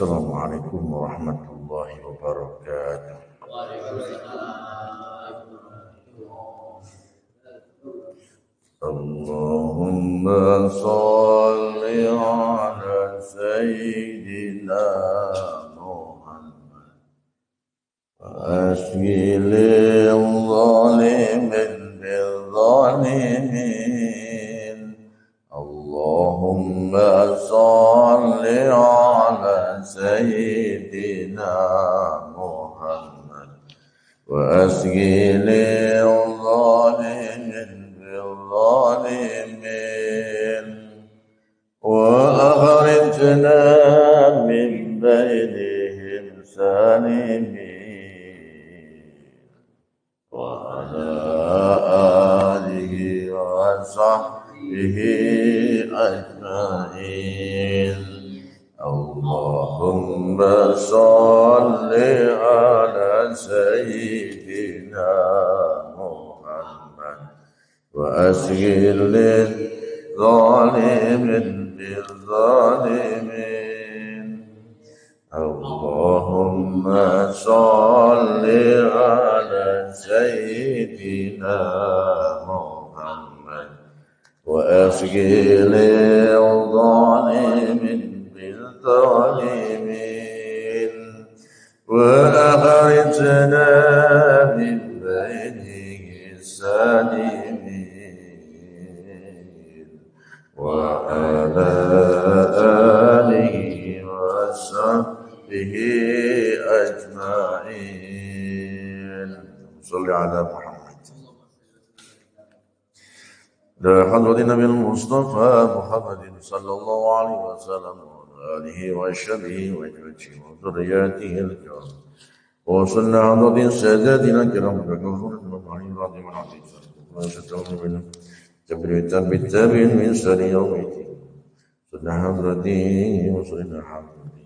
Assalamualaikum warahmatullahi wabarakatuh. Allahumma salli ala sayyidina Muhammad wa asghil zalimin bil zalimin. Allahumma salli ala sayyidina Muhammad wa asghil zalimin bil zalimin wa akhrijna min bainihim salimin wa ala alihi wa sahbihi ajma'in. Allahumma salli ala sayyidina Muhammad wa asghil zalimin bil zalimin. Allahumma salli ala sayyidina Muhammad wa asghil zalimin ظالمين وأخرجنا من بينه السالمين وعلى آله وصحبه أجمعين. صل على محمد لحضرة النبي المصطفى محمد صلى الله عليه وسلم آله وأصحابه وأزواجه وذرياته الكرام وصلى على ساداتنا الكرام وكفرهم عليهم رضي الله عنهم وشتمهم منهم تبريتا بالتابعين من سر يوم الدين. صلى حضرته وصلى حضرته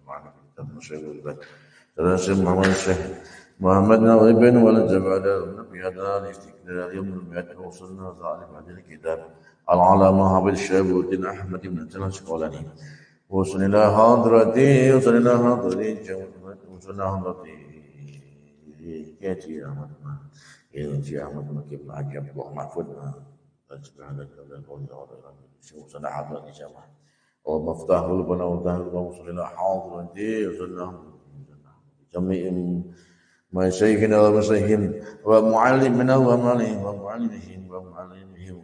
معنا كتاب مشاهد البيت تراسم محمد الشيخ محمد نوى بن ولد بعد النبي هذا الاستقلال يوم المئة وصلنا ذلك بعد الكتاب العلامة حافظ شهاب الدين أحمد بن تلال الشقولاني وصلنا إلى حضرته وصلنا إلى حضرته وصلنا حضرته كاتي أحمد كاتي أحمد مكيب عجب ومحفوظ سبحان الله وصلنا حضرته جماعة ومفتاح قلوبنا وفتاح قلوبنا وصلنا إلى حضرته وصلنا جميع مشايخنا ومشايخهم ومعلمنا ومعلمهم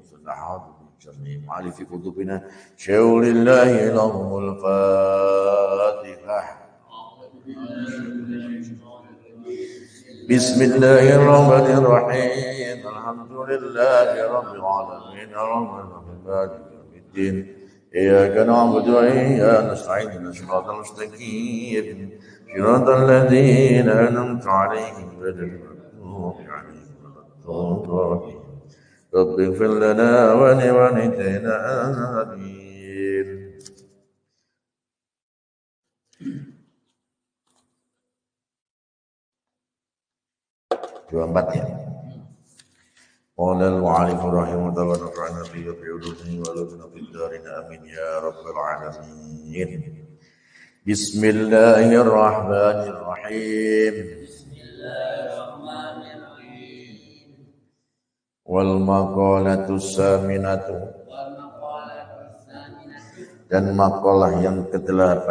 وصلنا حضرته جميع معالي في قلوبنا شاور الله لهم الفاتحة. بسم الله الرحمن الرحيم الحمد لله رب العالمين الرحمن الرحيم مالك يوم الدين إياك نعبد وإياك نستعين صراط المستقيم صراط الذين أنعمت عليهم غير المغضوب عليهم ولا الضالين. رب اغفر لنا ولوالدينا آمين. Dua empat ya. Qala al-mu'allif rahimahullah wa nafa'ana bi ulumihi wa lana fid darin amin ya rabbal alamin. Bismillahirrahmanirrahim. Wal maqalatus saminatu, dan maqalah yang ke-8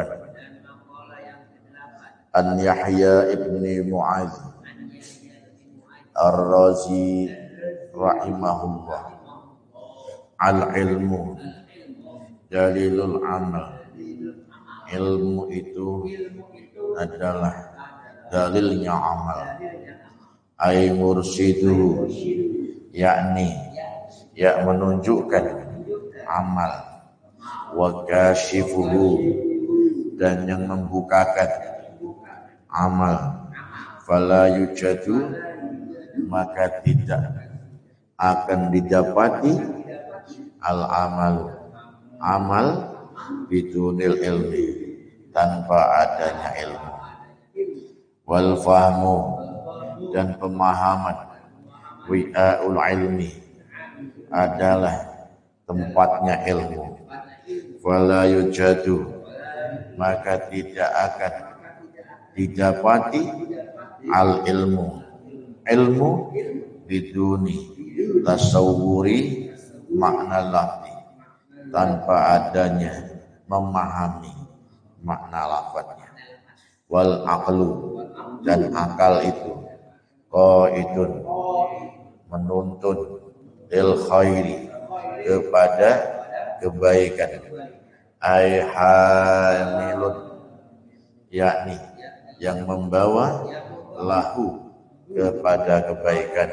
An Yahya ibni Mu'adz Ar-Razi rahimahullah. Al-ilmu dalilul amal, ilmu itu adalah dalilnya amal. Ay mursidu, yakni ya menunjukkan amal. Wa kashifuhu, dan yang membukakan amal. Fala yujadu, maka tidak akan didapati al-amal, amal bidunil ilmi, tanpa adanya ilmu. Wal fahmu, dan pemahaman, wi'aul ilmi, adalah tempatnya ilmu. Fala yujadu, maka tidak akan didapati al ilmu biduni tasawuri makna lafzi, tanpa adanya memahami makna lafadznya. Wal aqlu, dan akal itu qaidun, menuntun lil khairi, kepada kebaikan. Ai hamilun, yakni yang membawa lahu, kepada kebaikan.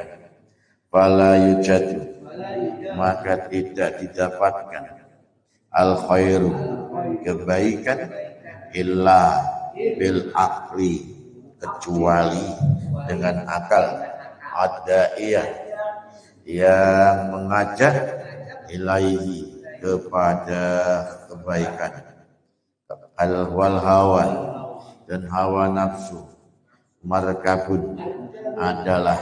Fala yujadu, maka tidak didapatkan al khairu, kebaikan, illa bil aqli, kecuali dengan akal, ada'iyah, yang mengajak ilaihi, kepada kebaikan. Al wal hawa, dan hawa nafsu, markabun, adalah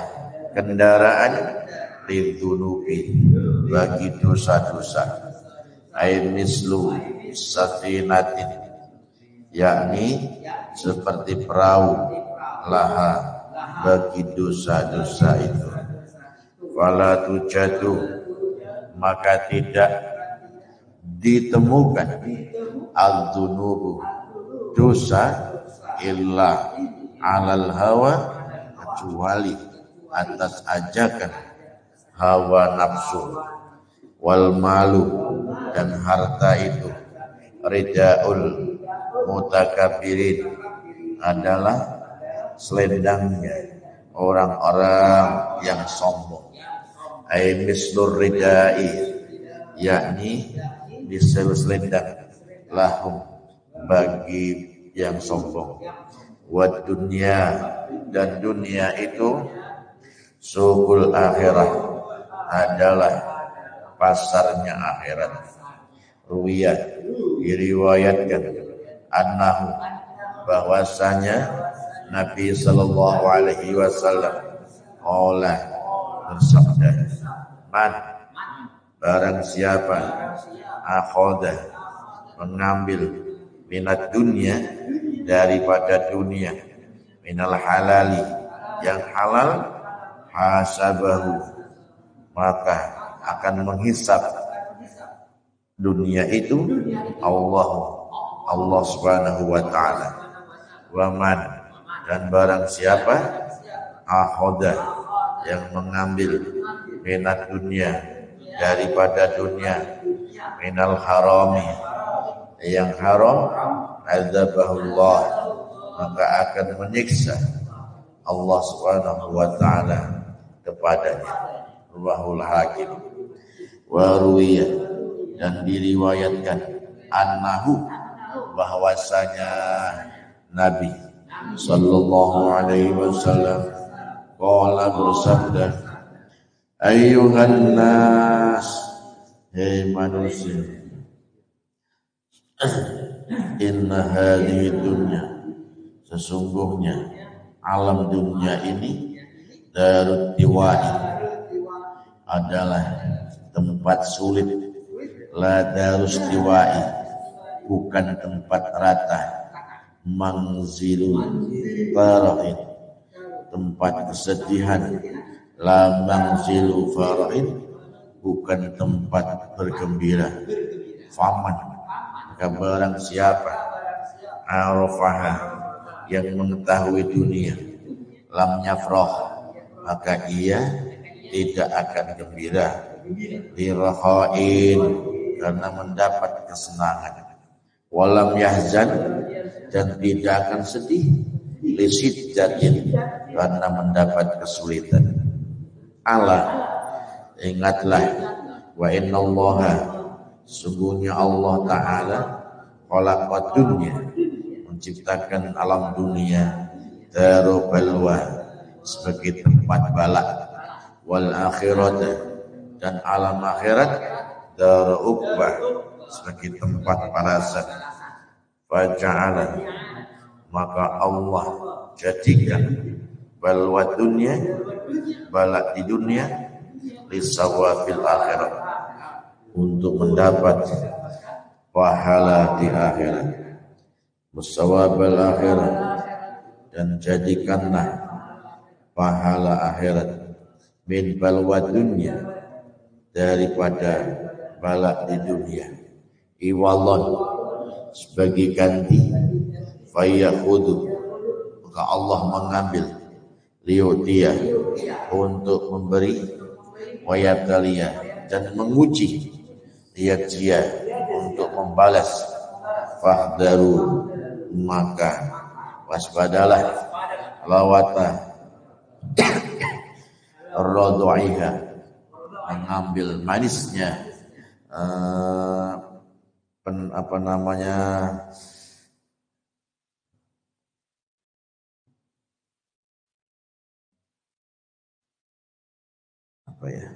kendaraan, lidzunubi, bagi dosa-dosa. Ai mislu safinatin, yakni seperti perahu, laha, bagi dosa-dosa itu. Fala tujadu, maka tidak ditemukan al-dzunubu, dosa, illa alal hawa, kecuali atas ajakan hawa nafsu. Wal malu, dan harta itu, ridaul mutakabirin, adalah selendangnya orang-orang yang sombong. Ai mislur ridai, yakni selendang, lahum, bagi yang sombong. Wad dunya, dan dunia itu, suqul akhirah, adalah pasarnya akhirat. Ruwiyat, diriwayatkan, annahu, bahwasanya Nabi sallallahu alaihi wasallam qala, bersabda, man, barang siapa, akhoda, mengambil, minat dunia, daripada dunia, minal halali, yang halal, hasabahu, maka akan menghisab dunia itu Allah subhanahu wa ta'ala. Waman, dan barang siapa, akhoda, yang mengambil, minat dunia, daripada dunia, minal harami, yang haram, azabahullah, maka akan menyiksa Allah subhanahu wa ta'ala kepadanya. Ruwahul Hakim. Wa ruwiyah, dan diriwayatkan, annahu, bahwasanya Nabi sallallahu alaihi wasallam qala, bersabda, ayyuhan nas, hei manusia, inna hadhihi dunya, sesungguhnya alam dunia ini, darut tiwai, adalah tempat sulit. La darus tiwai, bukan tempat rata. Mangzilul farahin, tempat kesedihan. La mangzilu farahin, bukan tempat bergembira. Faman, maka barang siapa, arafaha, yang mengetahui dunia, lam yafrah, maka ia tidak akan gembira, lirahain, karena mendapat kesenangan, walam yahzan, dan tidak akan sedih, lisiddatin, karena mendapat kesulitan. Allah, ingatlah, wa innallaha, sungguhnya Allah Ta'ala, khalaqad dunya, menciptakan alam dunia, daru balwa, sebagai tempat balak, wal akhirat, dan alam akhirat, daru uqbah, sebagai tempat balasan. Faja'ala, maka Allah jadikan balwa dunia, balak di dunia, lisawabil akhirat, untuk mendapat pahala di akhirat. Wasawabal akhirat, dan jadikanlah pahala akhirat, min balwa dunya, daripada balak di dunia, iwalon, sebagai ganti, fayakhudhu, maka Allah mengambil, liyu'tiya, untuk memberi, wayabtaliya, dan menguji, liyajziya, untuk membalas, fahdharu, maka waspadalah, lawata radhu'iha, mengambil manisnya apa namanya, apa ya,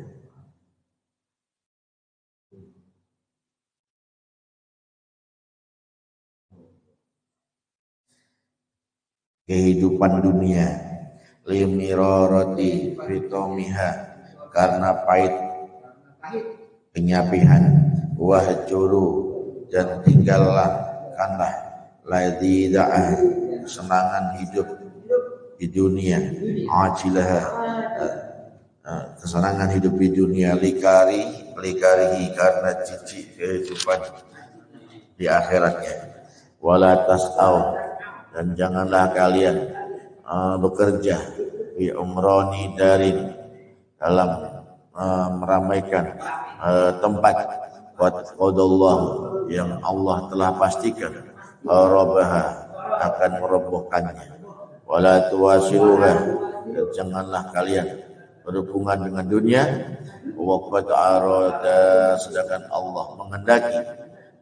kehidupan dunia, limirarati fitomiha, karena pahit penyapihan, wahjuru, dan tinggallah kanlah, ladida'ah, kesenangan hidup di dunia, ajilah, kesenangan hidup di dunia, likarihi, karena cicik kehidupan di akhiratnya, wala tas'au, dan janganlah kalian bekerja di umrani darin, dalam meramaikan tempat qadallah, yang Allah telah pastikan, rabaha, akan merobohkannya, wala tuwasiluha, dan janganlah kalian berhubungan dengan dunia, wa qad arada, sedangkan Allah menghendaki,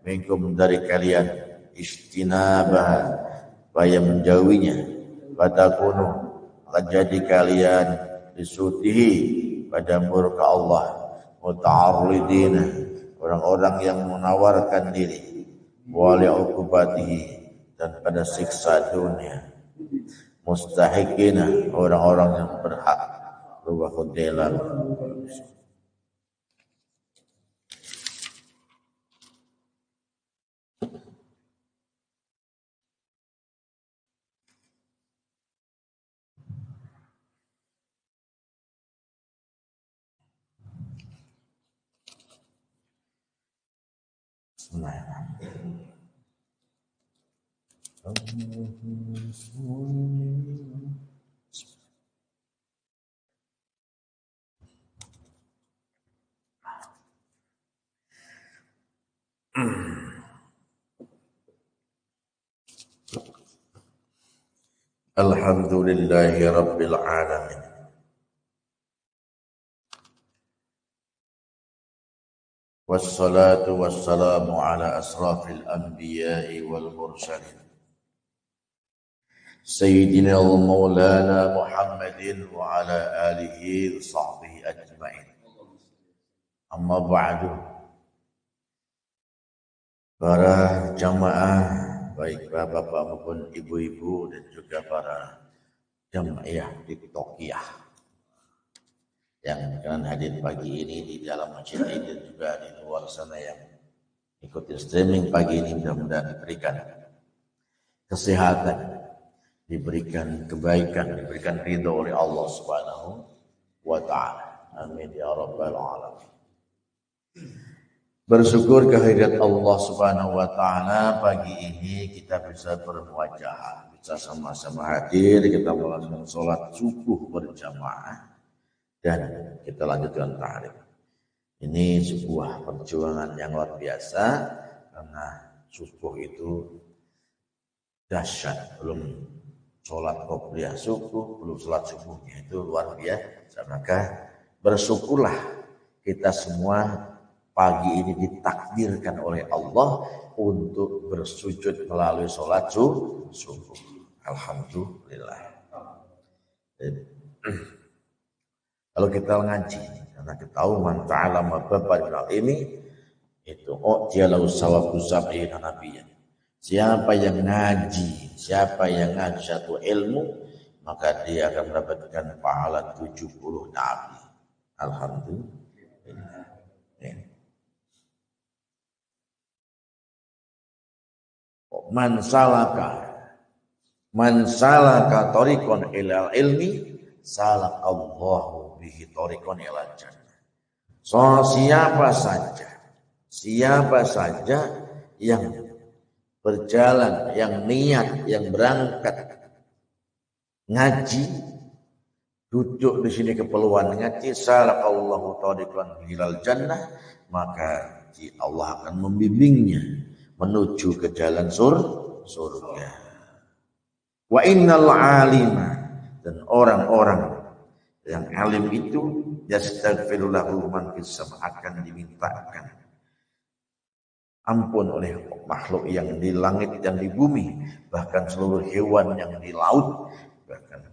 minkum, dari kalian, istinabah, supaya menjauhinya, fatakunu, akan jadi kalian disutihi, pada murka Allah, muta'arridina, orang-orang yang menawarkan diri, wali uqubatihi, dan pada siksa dunia, mustahikina, orang-orang yang berhak, wa khudilan. Alhamdulillahi rabbil alamin, wassalatu wassalamu ala asrafil anbiya'i wal mursalin, Sayyidina wa maulana Muhammadin wa ala alihi wa sahbihi ajma'in. Amma ba'du. Para jamaah, baik bapak-bapak maupun ibu-ibu, dan juga para jamaah tiktokiyah yang akan hadir pagi ini di dalam masjid ini, dan juga di luar sana yang ikuti streaming pagi ini, mudah-mudahan diberikan kesehatan, diberikan kebaikan, diberikan ridho oleh Allah Subhanahu wa ta'ala. Amin ya rabbal alamin. Bersyukur kehadirat Allah Subhanahu wa ta'ala, pagi ini kita bisa bermuajah, bisa sama-sama hadir, kita melakukan sholat subuh berjamaah, dan kita lanjutkan ta'arif. Ini sebuah perjuangan yang luar biasa, karena subuh itu dahsyat. Belum sholat qobliyah subuh, belum sholat subuhnya, itu luar biasa. Maka bersyukurlah kita semua pagi ini ditakdirkan oleh Allah untuk bersujud melalui sholat subuh. Alhamdulillah. Kalau kita ngaji, karena kita tahu man ta'alama babban minal ilmi, itu dialahu sawabu sab'ina nabiyyan. Siapa yang ngaji satu ilmu, maka dia akan mendapatkan pahala 70 nabi. Alhamdulillah. Ya. man salaka tariqan ilal ilmi salakallahu bihi tariqan ilal jannah. So siapa saja yang berjalan, yang niat, yang berangkat ngaji, duduk di sini keperluan ngaji, salakallahu tariqan ilal jannah, maka Allah akan membimbingnya menuju ke jalan surga. Wa innal alima, dan orang-orang yang alim itu yastaghfiru lahu man fis sama, akan dimintakan ampun oleh makhluk yang di langit dan di bumi, bahkan seluruh hewan yang di laut, bahkan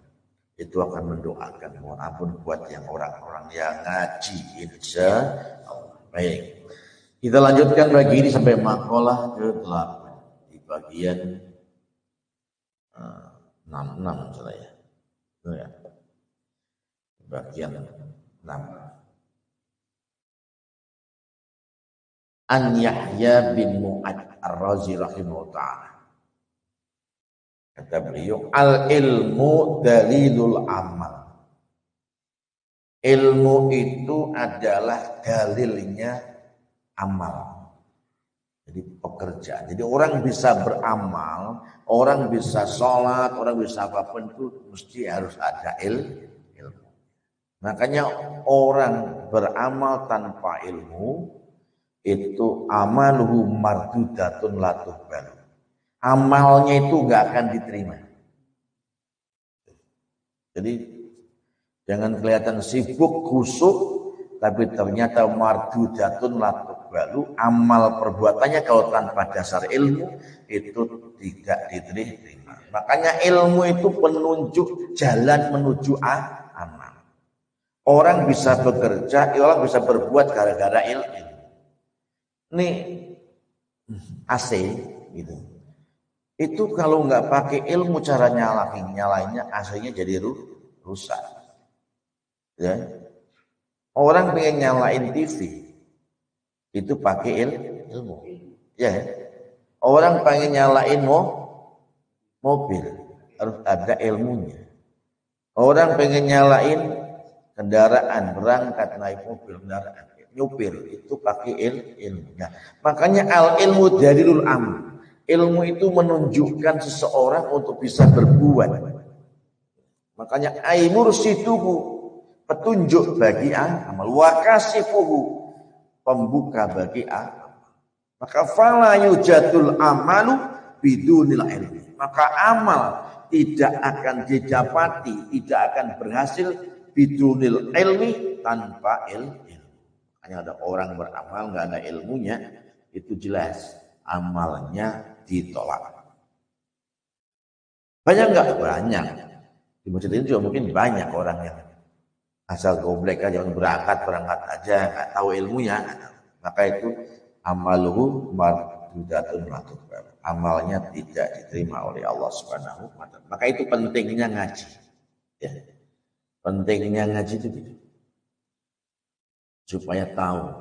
itu akan mendoakan mohon ampun buat yang orang-orang yang ngaji, insya Allah. Baik, kita lanjutkan lagi ini sampai makalah ke-8 di bagian 66 saya. Ya. Bagian 6. An Yahya bin Mu'ad Ar-Razi rahimahullah ta'ala. Kata beliau, al-ilmu dalilul amal. Ilmu itu adalah dalilnya amal. Jadi pekerjaan. Jadi orang bisa beramal, orang bisa sholat, orang bisa apapun itu mesti harus ada ilmu. Makanya orang beramal tanpa ilmu itu amaluhu mardudatun la tuqbal. Amalnya itu enggak akan diterima. Jadi jangan kelihatan sibuk khusyuk tapi ternyata mardudatun la tuqbalu, amal perbuatannya kalau tanpa dasar ilmu itu tidak diterima. Makanya ilmu itu penunjuk jalan menuju amal. Orang bisa bekerja, orang bisa berbuat gara-gara ilmu. Ini AC gitu. Itu kalau nggak pakai ilmu cara nyalainnya AC-nya jadi rusak. Ya. Orang pengen nyalain TV itu pakai ilmu. Ya. Orang pengen nyalain mobil harus ada ilmunya. Orang pengen nyalain kendaraan, berangkat naik mobil kendaraan, nyupir itu pakai ilmu. Nah, makanya al ilmu dalilul amal. Ilmu itu menunjukkan seseorang untuk bisa berbuat. Makanya ai mursiduhu, petunjuk bagi amal, wa kasifuhu, pembuka bagi amal. Maka fala yujadul amalu bidunil ilmi. Maka amal tidak akan didapati, tidak akan berhasil bidunil ilmi, tanpa ilmu. Hanya ada orang beramal nggak ada ilmunya, itu jelas amalnya ditolak. Banyak nggak? Banyak. Di masjid ini juga mungkin banyak orang yang asal goblek aja, berangkat aja, nggak tahu ilmunya. Maka itu amaluhu mardudatun la tuqbal. Amalnya tidak diterima oleh Allah Subhanahu wa ta'ala. Maka itu pentingnya ngaji. Ya. Pentingnya ngaji itu gitu. Supaya tahu.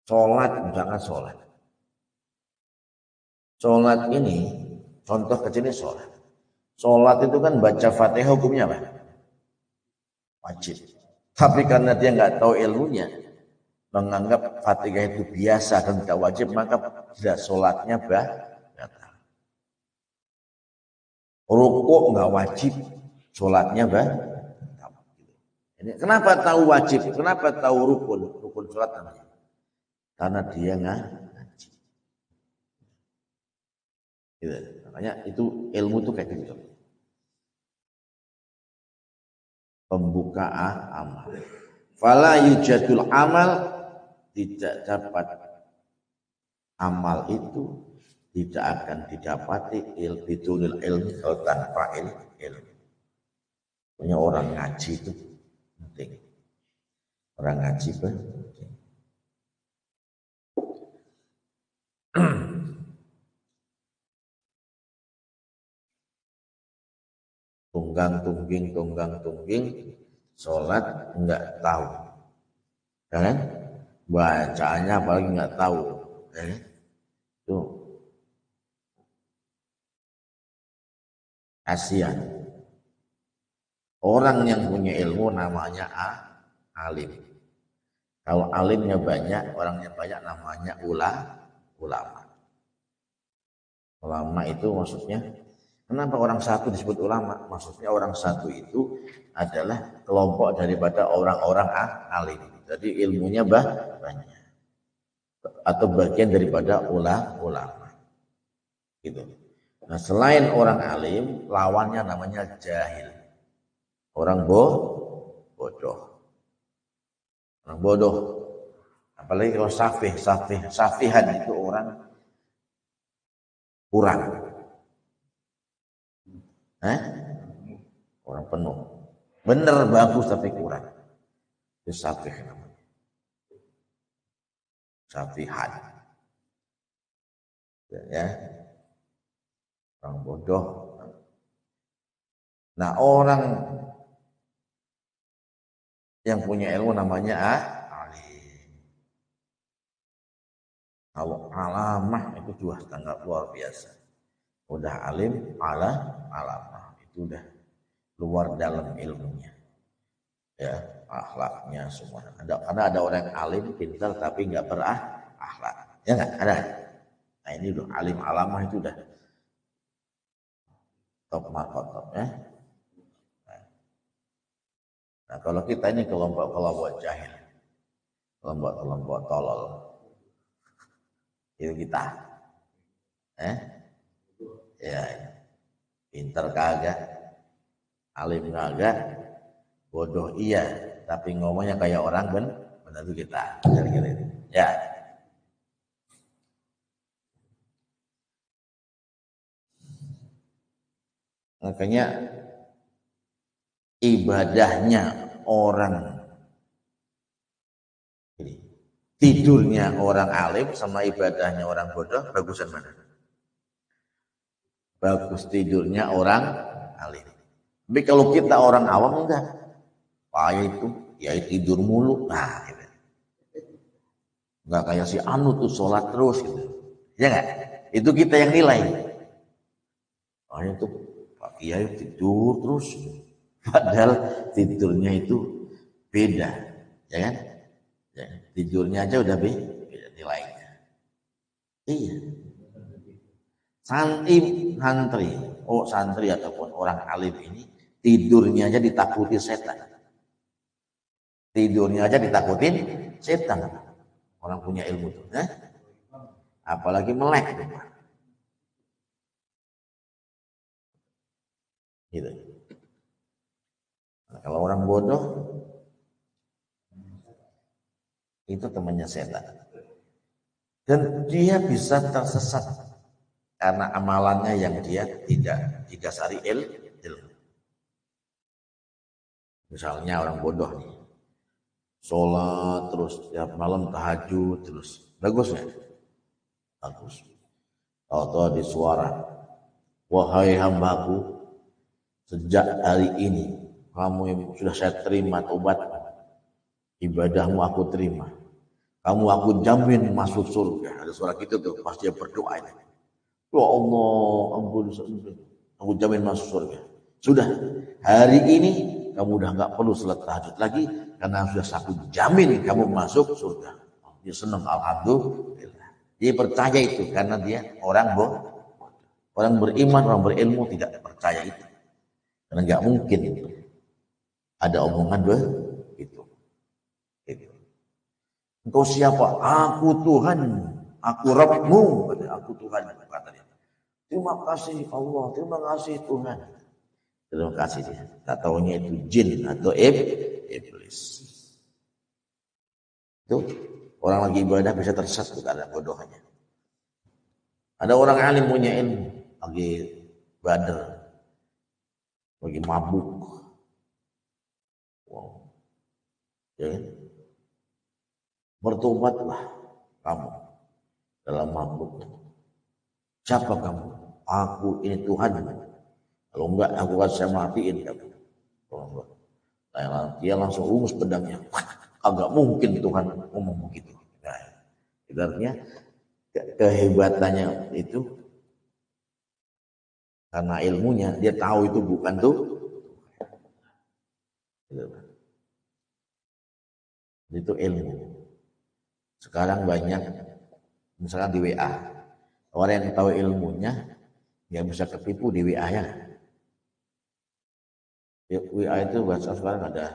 Sholat, misalkan sholat. Sholat ini, contoh kecilnya sholat. Sholat itu kan baca Fatihah hukumnya apa? Wajib. Tapi karena dia nggak tahu ilmunya, menganggap Fatihah itu biasa dan tidak wajib, maka tidak sholatnya batal. Rukuk nggak wajib, sholatnya batal. Kenapa tahu wajib? Kenapa tahu rukun? Rukun sholat namanya. Karena dia ngaji. Gitu. Makanya itu ilmu itu kayak gitu. Pembuka amal. Fala yujadul amal, tidak dapat amal itu tidak akan didapati bidunil ilmi, kalau tanpa ilmu. Punya orang ngaji itu penting. Orang ngaji penting. Tunggang tungging, sholat enggak tahu, kan? Bacanya apalagi nggak tahu. Itu kasihan. Orang yang punya ilmu namanya alim. Kalau alimnya banyak, orangnya banyak namanya ulama. Ulama itu maksudnya, kenapa orang satu disebut ulama? Maksudnya orang satu itu adalah kelompok daripada orang-orang alim. Jadi ilmunya banyak. Atau bagian daripada ulama. Gitu. Nah, selain orang alim, lawannya namanya jahil. Orang bodoh. Orang bodoh. Apalagi kalau safihan itu orang kurang. Orang penuh. Bener bagus tapi kurang. Itu safih namanya. Safihan. Ya. Orang bodoh. Nah, orang yang punya ilmu namanya alim. Kalau alamah itu juga sangat luar biasa. Udah alim, alamah itu udah luar dalam ilmunya. Ya, akhlaknya semua. Karena ada orang yang alim, pintar tapi nggak berakhlak. Ya nggak ada. Nah ini udah alim alamah itu udah top markot ya. Nah kalau kita ini kelompok jahil, kelompok tolol, itu kita, ya pinter kagak, alim kagak, bodoh iya, tapi ngomongnya kayak orang benar itu kita, kira-kira itu, ya. Makanya ibadahnya orang ini, tidurnya orang alim sama ibadahnya orang bodoh, bagusan mana? Bagus tidurnya orang alim. Tapi kalau kita orang awam enggak, itu ya tidur mulu, nah gitu. Enggak kayak si Anu tuh sholat terus gitu, ya enggak? Itu kita yang nilai. Itu Pak Kiai tidur terus. Padahal tidurnya itu beda, ya kan? Ya, tidurnya aja udah beda nilainya. Iya. Santri ataupun orang alim ini tidurnya aja ditakuti setan. Tidurnya aja ditakutin setan. Orang punya ilmu tuh, apalagi melek tuh. Gitu. Nah, kalau orang bodoh itu temannya setan. Dan dia bisa tersesat karena amalannya yang dia tidak didasari ilmu. Misalnya orang bodoh nih, sholat terus tiap malam tahajud terus, bagus nggak? Bagus. Tahu-tahu di suara, wahai hambaku, sejak hari ini kamu yang sudah saya terima taubat, ibadahmu aku terima. Kamu aku jamin masuk surga. Ada suara gitu tuh pas dia berdoa ini. Ya Allah, ampun, aku jamin masuk surga. Sudah, hari ini kamu udah nggak perlu salat tahajud lagi karena sudah aku jamin kamu masuk surga. Dia senang, alhamdulillah. Dia percaya itu karena dia orang beriman, orang berilmu tidak percaya itu. Karena nggak mungkin ada omongan begitu. Engkau siapa? Aku Tuhan, aku Rabbmu, aku Tuhan, kata dia. Terima kasih Allah, terima kasih Tuhan. Terima kasih dia. Tak tahunya itu jin atau iblis. Itu orang lagi ibadah bisa tersesat karena bodohnya. Ada orang alim punya ilmu, lagi badar, lagi mabuk. Wow. Ya kan? Bertobatlah kamu dalam mabuk. Siapa kamu? Aku ini Tuhan. Kalau enggak aku akan saya matiin kamu. Kalau enggak, dia langsung rumus pedangnya. Agak mungkin Tuhan ngomong begitu. Artinya kehebatannya itu karena ilmunya, dia tahu itu bukan tuh. Itu ilmu. Sekarang banyak, misalkan di WA, orang yang tahu ilmunya nggak bisa ketipu di WA ya. WA itu bahasa sekarang ada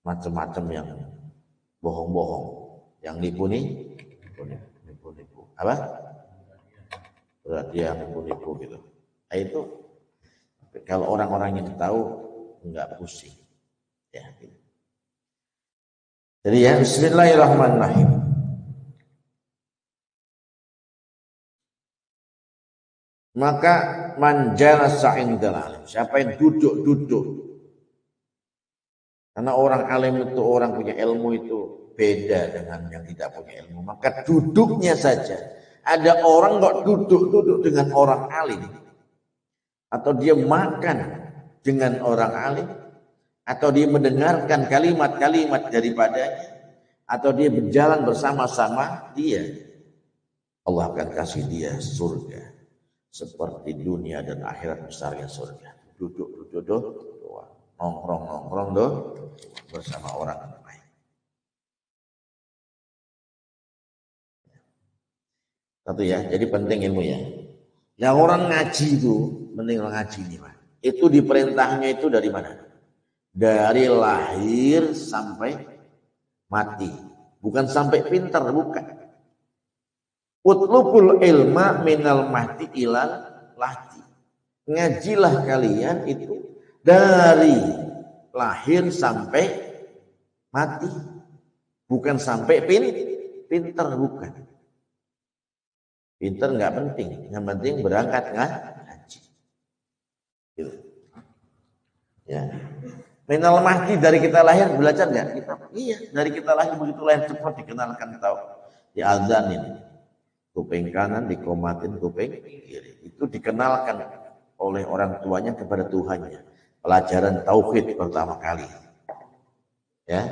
macam-macam yang bohong-bohong, yang nipu. Apa? Berarti yang nipu gitu. Nah, itu kalau orang-orang yang tahu nggak pusing. Ya, gitu. Jadi ya, bismillahirrahmanirrahim. Maka manjalasa indal alim. Siapa yang duduk-duduk. Karena orang alim itu, orang punya ilmu itu beda dengan yang tidak punya ilmu. Maka duduknya saja. Ada orang kok duduk-duduk dengan orang alim. Atau dia makan dengan orang alim. Atau dia mendengarkan kalimat-kalimat daripadanya, atau dia berjalan bersama-sama dia, Allah akan kasih dia surga seperti dunia dan akhirat besarnya surga. Duduk nongkrong bersama orang lain. Satu ya, jadi penting ilmu ya. Yang orang ngaji itu penting ngaji nih Pak. Itu diperintahnya itu dari mana? Dari lahir sampai mati. Bukan sampai pintar, bukan. Utlubul ilma minal mahdi ilal lahdi. Ngajilah kalian itu dari lahir sampai mati. Bukan sampai pintar, bukan. Pintar nggak penting. Yang penting berangkat ngaji. Gitu. Ya. Minal mahdi, dari kita lahir belajar nggak kita? Iya, dari kita lahir begitu lahir cepat dikenalkan tahu, diazanin kuping kanan, dikomatin kuping kiri. Itu dikenalkan oleh orang tuanya kepada Tuhannya. Pelajaran tauhid pertama kali. Ya,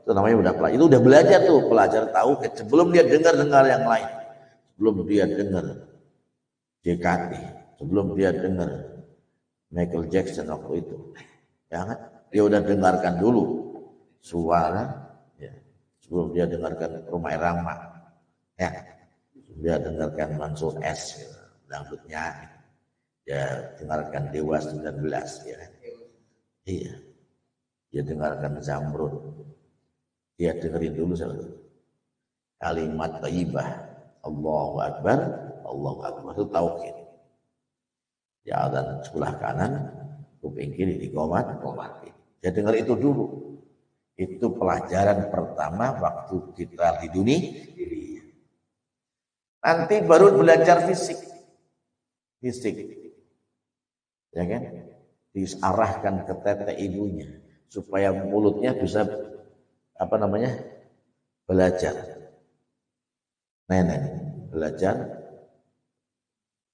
itu namanya itu udah belajar tuh pelajaran tauhid sebelum dia dengar yang lain. Sebelum dia dengar JKT, sebelum dia dengar Michael Jackson waktu itu. Ya kan? Dia udah dengarkan dulu suara, ya. Sebelum dia dengarkan Rumah Irama, ya. Dia dengarkan Mansur S, ya. Dangdutnya, dia dengarkan Dewa 19, ya. Iya, dia dengarkan Zamrud, dia dengerin dulu kalimat thayyibah, Allahu Akbar, itu tauhid. Ya, dan sebelah kanan, kuping kiri dikomat. Dia dengar itu dulu. Itu pelajaran pertama waktu kita di dunia. Nanti baru belajar fisik. Ya kan? Diarahkan ke tete ibunya supaya mulutnya bisa belajar. Nenek belajar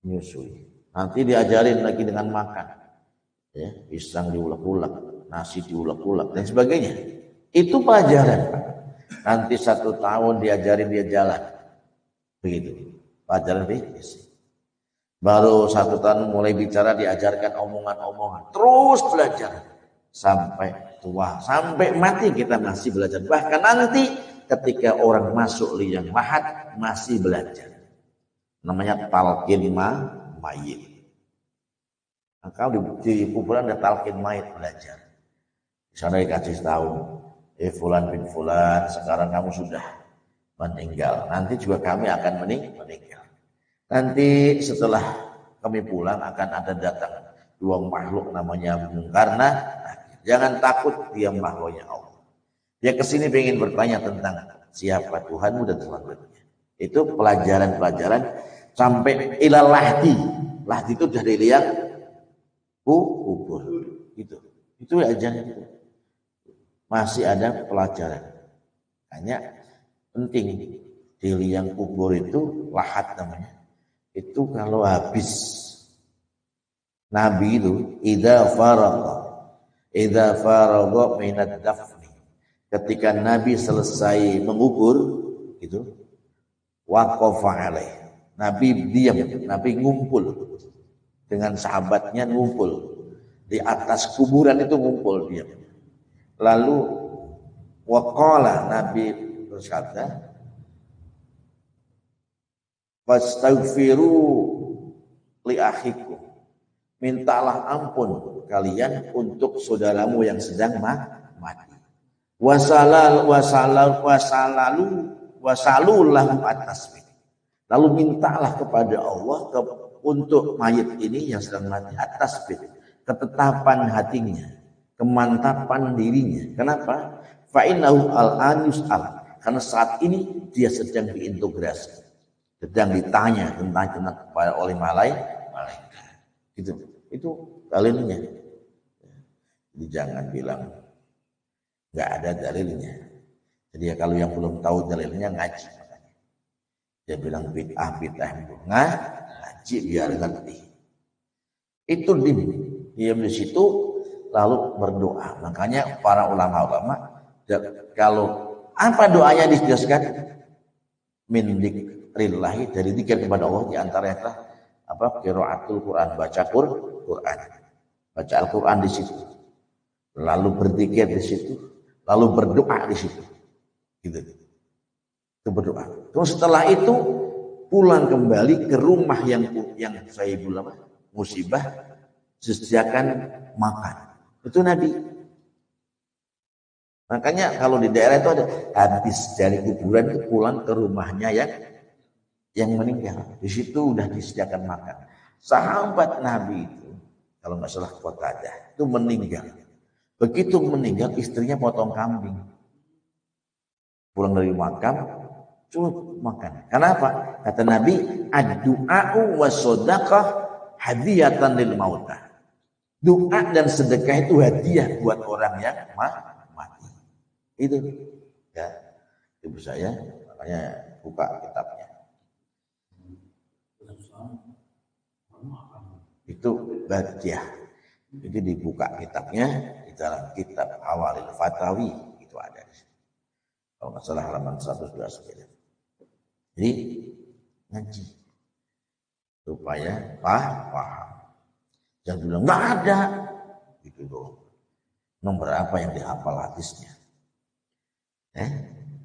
menyusui. Nanti diajarin lagi dengan makan. Ya, pisang diulek-ulek, nasi diulek-ulek dan sebagainya. Itu pelajaran. Nanti 1 tahun diajarin dia jalan. Begitu. Pelajaran fisik. Baru 1 tahun mulai bicara diajarkan omongan-omongan. Terus belajar sampai tua, sampai mati kita masih belajar. Bahkan nanti ketika orang masuk liang lahat masih belajar. Namanya talqin mayit. Kalau di kuburan ada talqin mayit belajar. Di sana dikasih tahu, fulan bin fulan, sekarang kamu sudah meninggal. Nanti juga kami akan meninggal. Nanti setelah kami pulang akan ada datang 2 makhluk namanya Munkar Nakir. Jangan takut, dia makhluknya Allah. Dia kesini ingin bertanya tentang siapa Tuhanmu dan selanjutnya. Itu pelajaran-pelajaran sampai ilal lahdi. Lahdi itu dari liang kubur. Itu aja. Masih ada pelajaran. Hanya penting di liang kubur itu lahat namanya. Itu kalau habis Nabi itu idza faragha minad dafni, ketika Nabi selesai mengubur itu waqafa alaih. Nabi diam, Nabi ngumpul dengan sahabatnya, ngumpul di atas kuburan itu, ngumpul diam. Lalu waqala, Nabi berkata, fastaghfiru li akhikum, mintalah ampun kalian untuk saudaramu yang sedang mati. Wasalulahu atasmi, lalu mintalah kepada Allah untuk mayit ini yang sedang mati atas ketetapan hatinya, kemantapan dirinya. Kenapa? Fa innahu al-an yus'al, karena saat ini dia sedang diintegrasi, sedang ditanya tentang oleh malaikat. Itu dalilnya. Jadi jangan bilang nggak ada dalilnya. Jadi kalau yang belum tahu dalilnya ngaji. Dia bilang bid'ah ngaji biar ngerti. Itu diam di situ lalu berdoa. Makanya para ulama-ulama kalau apa doanya dijelaskan, min dzikrillahi, dari zikir kepada Allah, di antaranya apa? Qiraatul Quran, baca Quran. Baca Al-Quran di situ. Lalu berzikir di situ, lalu berdoa di situ. Gitu. Itu berdoa. Terus setelah itu pulang kembali ke rumah yang saya bilang musibah, disediakan makan. Itu Nabi. Makanya kalau di daerah itu ada, habis dari kuburan itu pulang ke rumahnya yang meninggal. Di situ udah disediakan makan. Sahabat Nabi itu, kalau nggak salah Qatadah, itu meninggal. Begitu meninggal, istrinya potong kambing. Pulang dari makam, cukup makan. Kenapa? Kata Nabi, ad-du'a'u wa shadaqah hadiyatan lil mautah. Doa dan sedekah itu hadiah buat orang yang mati. Itu ya, ibu saya makanya buka kitabnya. Itu hadiah. Jadi dibuka kitabnya, di dalam kitab Awalil Fatawi itu ada. Kalau nggak salah halaman 129. Jadi ngaji supaya paham. Jangan bilang nggak ada, gitu dong. Nomor apa yang dihafal hadisnya?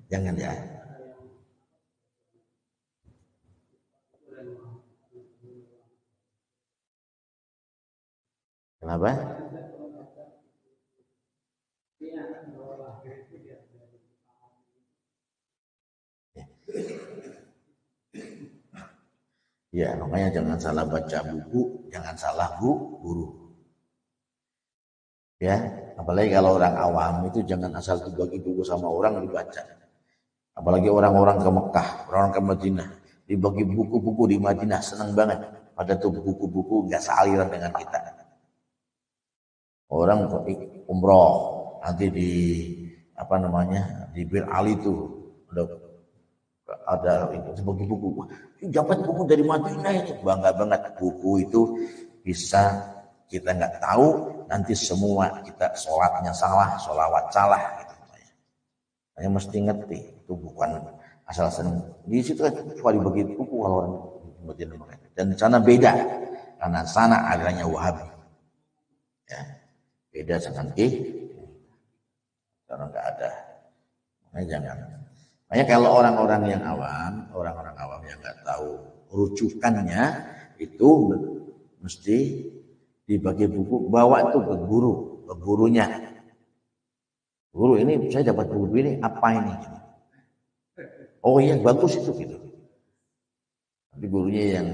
Jangan ya. Kenapa? Ya, makanya jangan salah baca buku, jangan salah guru. Ya, apalagi kalau orang awam itu jangan asal dibagi buku sama orang dibaca. Apalagi orang-orang ke Mekah, orang ke Madinah, dibagi buku-buku di Madinah, senang banget. Pada tuh buku-buku nggak sealiran dengan kita. Orang umroh nanti di di Bir Ali tuh ada sebagai buku. Dapat buku dari Madinah ini, bangga banget. Buku itu bisa kita nggak tahu nanti semua kita sholatnya salah, sholawat salah gitu. Hanya mesti ngerti itu bukan asal senang. Di situ kan cuma dibagi buku kalau orang Madinah. Dan sana beda karena sana agamanya Wahabi. Ya, beda dengan karena nggak ada. Makanya jangan. Makanya kalau orang-orang yang awam yang nggak tahu rujukannya itu mesti dibagi buku, bawa itu ke gurunya. Guru, ini saya dapat buku ini, apa ini? Oh iya bagus itu gitu. Tapi gurunya yang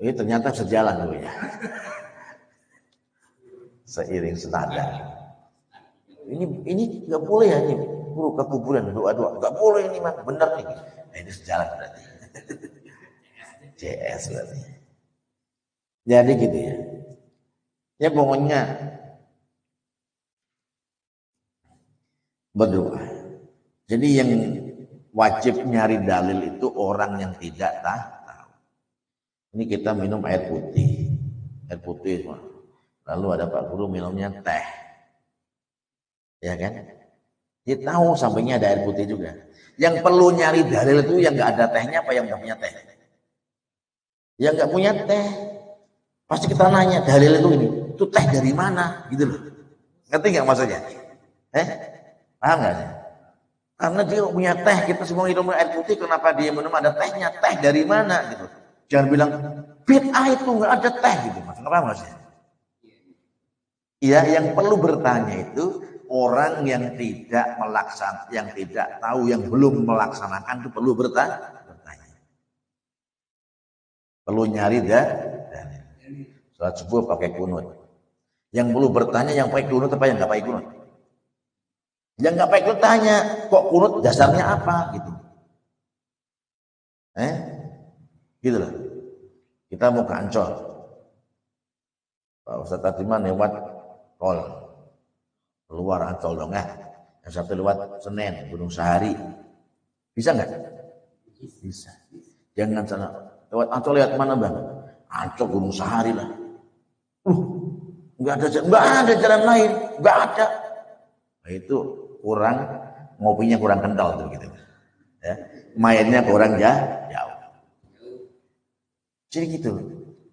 ini ternyata sejalan gurunya. Seiring senada. Ini nggak boleh ya ini. Guru ke kuburan doa-doa, nggak boleh ini mah, benar nih. Nah, ini sejalan berarti. CS berarti. Jadi gitu ya. Ya pokoknya berdoa. Jadi yang wajib nyari dalil itu orang yang tidak tahu. Ini kita minum air putih. Air putih. Lalu ada Pak Guru minumnya teh. Ya kan? Dia tahu sampingnya ada air putih juga. Yang perlu nyari dalil itu yang nggak ada tehnya apa yang nggak punya teh? Yang nggak punya teh. Pasti kita nanya dalil itu ini, itu teh dari mana? Gitu loh. Ngerti nggak maksudnya? Paham nggak sih? Karena dia punya teh, kita semua minum air putih, kenapa dia minum ada tehnya? Teh dari mana? Gitu. Jangan bilang bid'ah itu nggak ada teh gitu. Maksudnya apa maksudnya? Ya, yang perlu bertanya itu orang yang tidak yang tidak tahu, yang belum melaksanakan itu perlu bertanya. Perlu nyari dalil. Salat subuh pakai kunut. Yang perlu bertanya yang pakai kunut apa yang nggak pakai kunut? Yang nggak pakai kunut tanya, kok kunut dasarnya apa gitu? Gitu loh. Kita mau ke Ancol. Pak Ustadz tadi lewat tol. Keluar Ancol dong ya. Yang satu lewat Senen, Gunung Sahari. Bisa nggak? Bisa. Jangan sana. Lewat Ancol lihat mana bang? Ancol Gunung Sahari lah. Nggak ada jalan lain, nggak ada. Nah, itu kurang, ngopinya kurang kental tuh gitu. Ya, mainnya kurang jauh. Jadi gitu.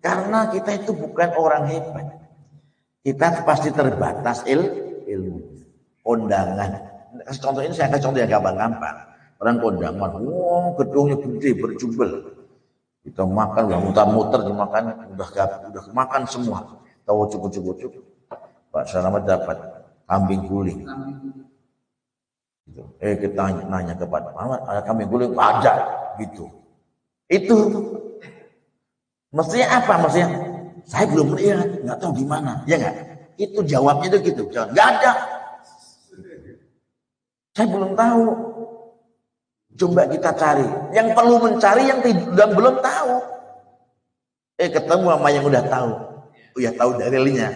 Karena kita itu bukan orang hebat. Kita pasti terbatas ilmu. Kondangan. Contoh ini saya kasih contoh yang gampang-gampang. Orang kondangan, gedungnya gede berjubel. Kita makan, udah muter-muter, udah makan semua. Tahu cukup. Pak Selamat dapat kambing guling. Gitu. Kita nanya kepada Muhammad, ada kambing guling? Ada. Gitu. Itu. Mestinya apa? Mestinya saya belum lihat, nggak tahu di mana. Ya nggak? Itu jawabnya itu gitu. Nggak ada. Saya belum tahu. Coba kita cari. Yang perlu mencari yang belum tahu. Ketemu sama yang udah tahu. Ya tahu dalilnya.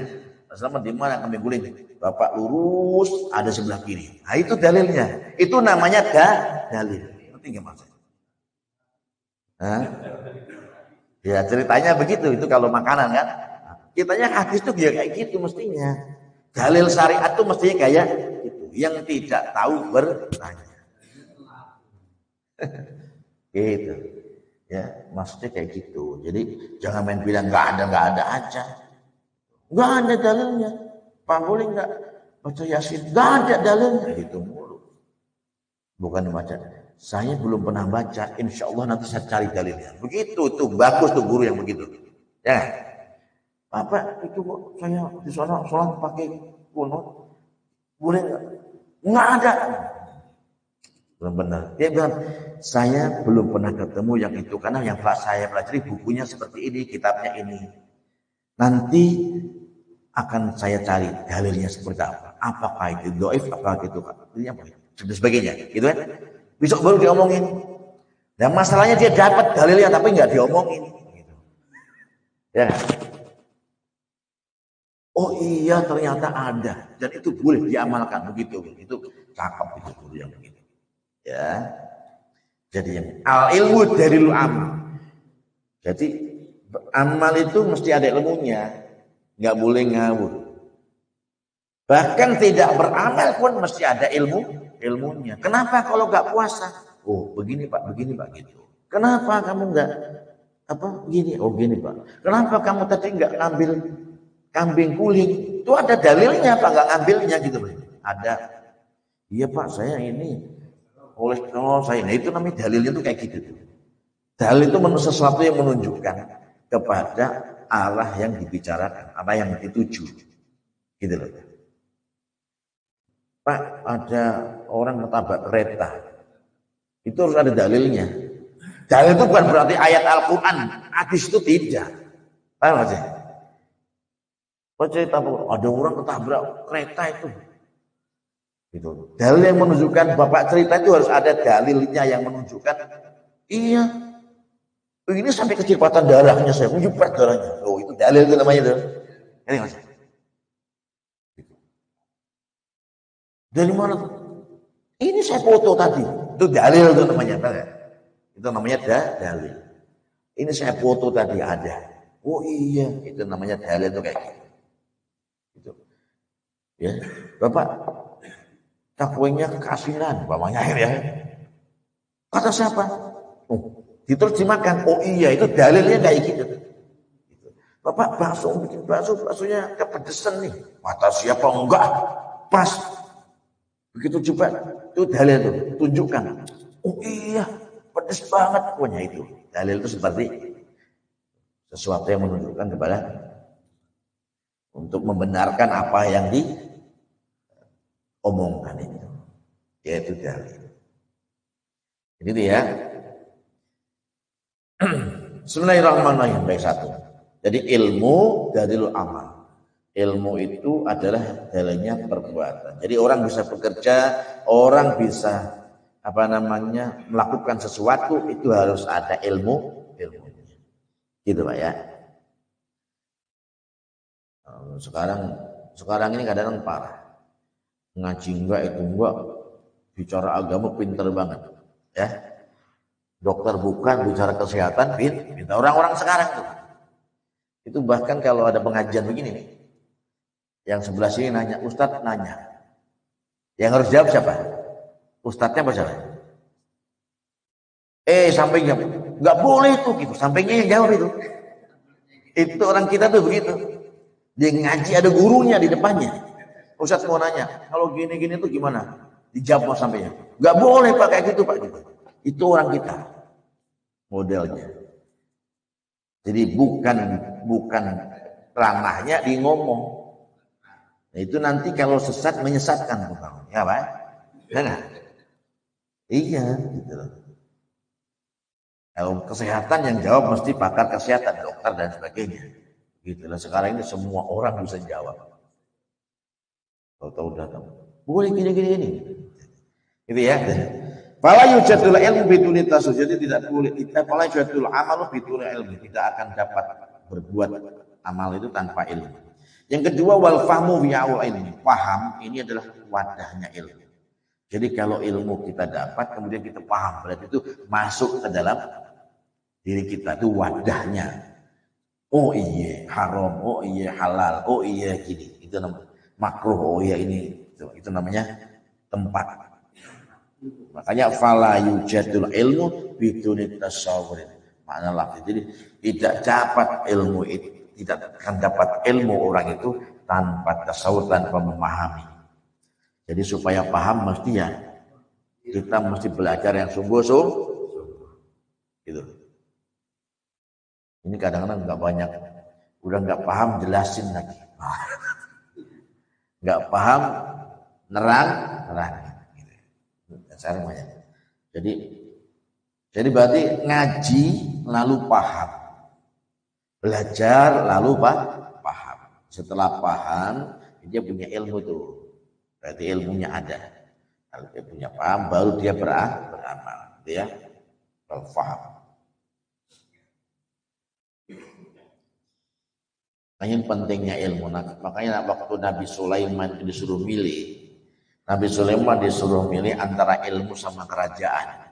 Selamat di mana kambing guling? Bapak lurus ada sebelah kiri. Nah itu dalilnya. Itu namanya dalil. Ngerti nggak maksudnya? Ya ceritanya begitu. Itu kalau makanan kan. Kitanya hadis tuh ya kayak gitu mestinya. Dalil syariat tuh mestinya kayak gitu. Yang tidak tahu bertanya. Gitu. Ya, maksudnya kayak gitu. Jadi jangan main bilang nggak ada aja. Nggak ada dalilnya. Pak boleh nggak baca Yasin? Nggak ada dalilnya. Gitu mulu. Bukan baca. Saya belum pernah baca. Insya Allah nanti saya cari dalilnya. Begitu tuh bagus tuh guru yang begitu. Ya. Bapak itu kok saya di sana sholat pakai kunut. Boleh nggak? Nggak ada. Belum benar. Dia bilang, saya belum pernah ketemu yang itu. Karena yang saya pelajari bukunya seperti ini, kitabnya ini. Nanti akan saya cari dalilnya seperti apa. Apakah itu doif, apakah itu apa, dan sebagainya. Gitu kan. Besok baru diomongin. Dan masalahnya dia dapat dalilnya, tapi nggak diomongin. Gitu. Ya. Oh iya ternyata ada. Dan itu boleh diamalkan. Begitu. Itu cakep itu guru yang begitu. Ya, jadi yang al ilmu dari lu amal. Jadi amal itu mesti ada ilmunya, nggak boleh ngawur. Bahkan tidak beramal pun mesti ada ilmunya. Kenapa kalau nggak puasa? Oh begini pak gitu. Kenapa kamu nggak begini? Oh gini pak. Kenapa kamu tadi nggak ngambil kambing guling? Itu ada dalilnya pak nggak ngambilnya gitu pak? Ada. Iya pak saya ini kolesterol saya. Nah itu namanya dalilnya itu kayak gitu. Dalil itu sesuatu yang menunjukkan kepada arah yang dibicarakan, arah yang dituju. Gitu loh. Pak, ada orang ketabrak kereta. Itu harus ada dalilnya. Dalil itu bukan berarti ayat Al-Quran. Hadis itu tidak. Paham gak sih? Cerita ada orang ketabrak kereta itu. Gitu. Dalil yang menunjukkan bapak cerita itu harus ada dalilnya yang menunjukkan iya ini sampai kecepatan darahnya saya menyumpat darahnya. Oh itu dalil itu namanya itu. Ini mas. Gitu. Dari mana? Ini saya foto tadi. Itu dalil itu namanya. Itu namanya dalil. Ini saya foto tadi ada. Oh iya itu namanya dalil itu kayak gitu. Gitu. Ya bapak. takwenya keasinan, umpamanya ya. Kata siapa? Oh, terus dimakan. Oh iya, itu dalilnya kayak gitu. Bapak bakso bikin baksonya kepedesan nih. Kata siapa? Enggak, pas. Begitu coba, itu dalil tuh, tunjukkan. Oh iya, pedes banget pokoknya itu. Dalil itu seperti sesuatu yang menunjukkan kepada untuk membenarkan apa yang diomongkan itu, yaitu dalil. Jadi itu ya. Bismillahirrahmanirrahim. Baik, satu. Jadi ilmu dalilul amal. Ilmu itu adalah dalilnya perbuatan. Jadi orang bisa bekerja, orang bisa melakukan sesuatu itu harus ada ilmunya. Gitu Pak ya. Sekarang ini kadang-kadang parah. Ngaji enggak, itu enggak, bicara agama pinter banget. Ya. Dokter bukan, bicara kesehatan pinter. Orang-orang sekarang tuh. Itu bahkan kalau ada pengajian begini nih. Yang sebelah sini nanya, Ustadz nanya. Yang harus jawab siapa? Ustadznya apa siapa? Sampingnya. Enggak boleh itu gitu. Sampingnya yang jawab itu. Itu orang kita tuh begitu. Dia ngaji ada gurunya di depannya. Ustadz mau nanya, kalau gini-gini tuh gimana? Dijawab sampingnya. Enggak boleh Pak kayak gitu Pak gitu. Itu orang kita modelnya. Jadi bukan ranahnya di ngomong. Nah, itu nanti kalau sesat menyesatkan bukan? Ya Pak? Ya, iya gitu loh. Kalau kesehatan yang jawab mesti pakar kesehatan, dokter dan sebagainya. Gitu loh. Sekarang ini semua orang bisa jawab. Tahu datang. Boleh gini. Gitu ya. Fala yujadul ilmu biduni tasawuf. Jadi tidak boleh kita fala yujadul amalu biduni ilmu. Tidak akan dapat berbuat amal itu tanpa ilmu. Yang kedua wal fahmu bi'aul ilmi. Paham ini adalah wadahnya ilmu. Jadi kalau ilmu kita dapat kemudian kita paham, berarti itu masuk ke dalam diri kita, itu wadahnya. Oh iya haram, oh iya halal, oh iya gini. Itu namanya makruh, oh iya ini. Itu namanya tempat. Makanya fala yujadul ilmu biduni tasawwur. Makna lafaz. Jadi tidak dapat ilmu itu, tidak akan dapat ilmu orang itu tanpa tasawwur, tanpa memahami. Jadi supaya paham mesti ya kita mesti belajar yang sungguh-sungguh. Gitu. Ini kadang-kadang nggak banyak, udah nggak paham jelasin lagi. Nggak paham nerang. Sekarang banyak. Jadi berarti ngaji lalu paham, belajar lalu paham. Setelah paham dia punya ilmu tuh, berarti ilmunya ada. Kalau dia punya paham baru dia beramal, dia paham. Ini pentingnya ilmu. Makanya waktu Nabi Sulaiman disuruh milih. Nabi Sulaiman disuruh milih antara ilmu sama kerajaan.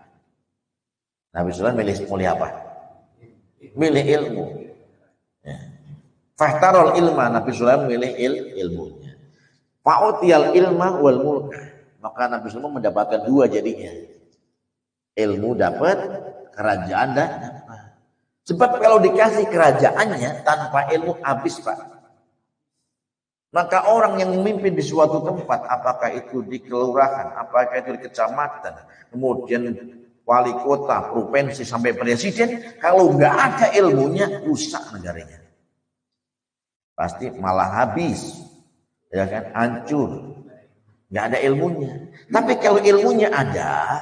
Nabi Sulaiman milih apa? Milih ilmu. Ya. Fahtarul ilma, Nabi Sulaiman milih ilmunya. Fa'utiyal ilma wal mulka. Maka Nabi Sulaiman mendapatkan dua jadinya. Ilmu dapat, kerajaan dapat. Sebab kalau dikasih kerajaannya tanpa ilmu habis Pak. Maka orang yang memimpin di suatu tempat, apakah itu di kelurahan, apakah itu di kecamatan, kemudian wali kota, provinsi sampai presiden, kalau nggak ada ilmunya rusak negaranya. Pasti malah habis, ya kan, hancur. Nggak ada ilmunya. Tapi kalau ilmunya ada,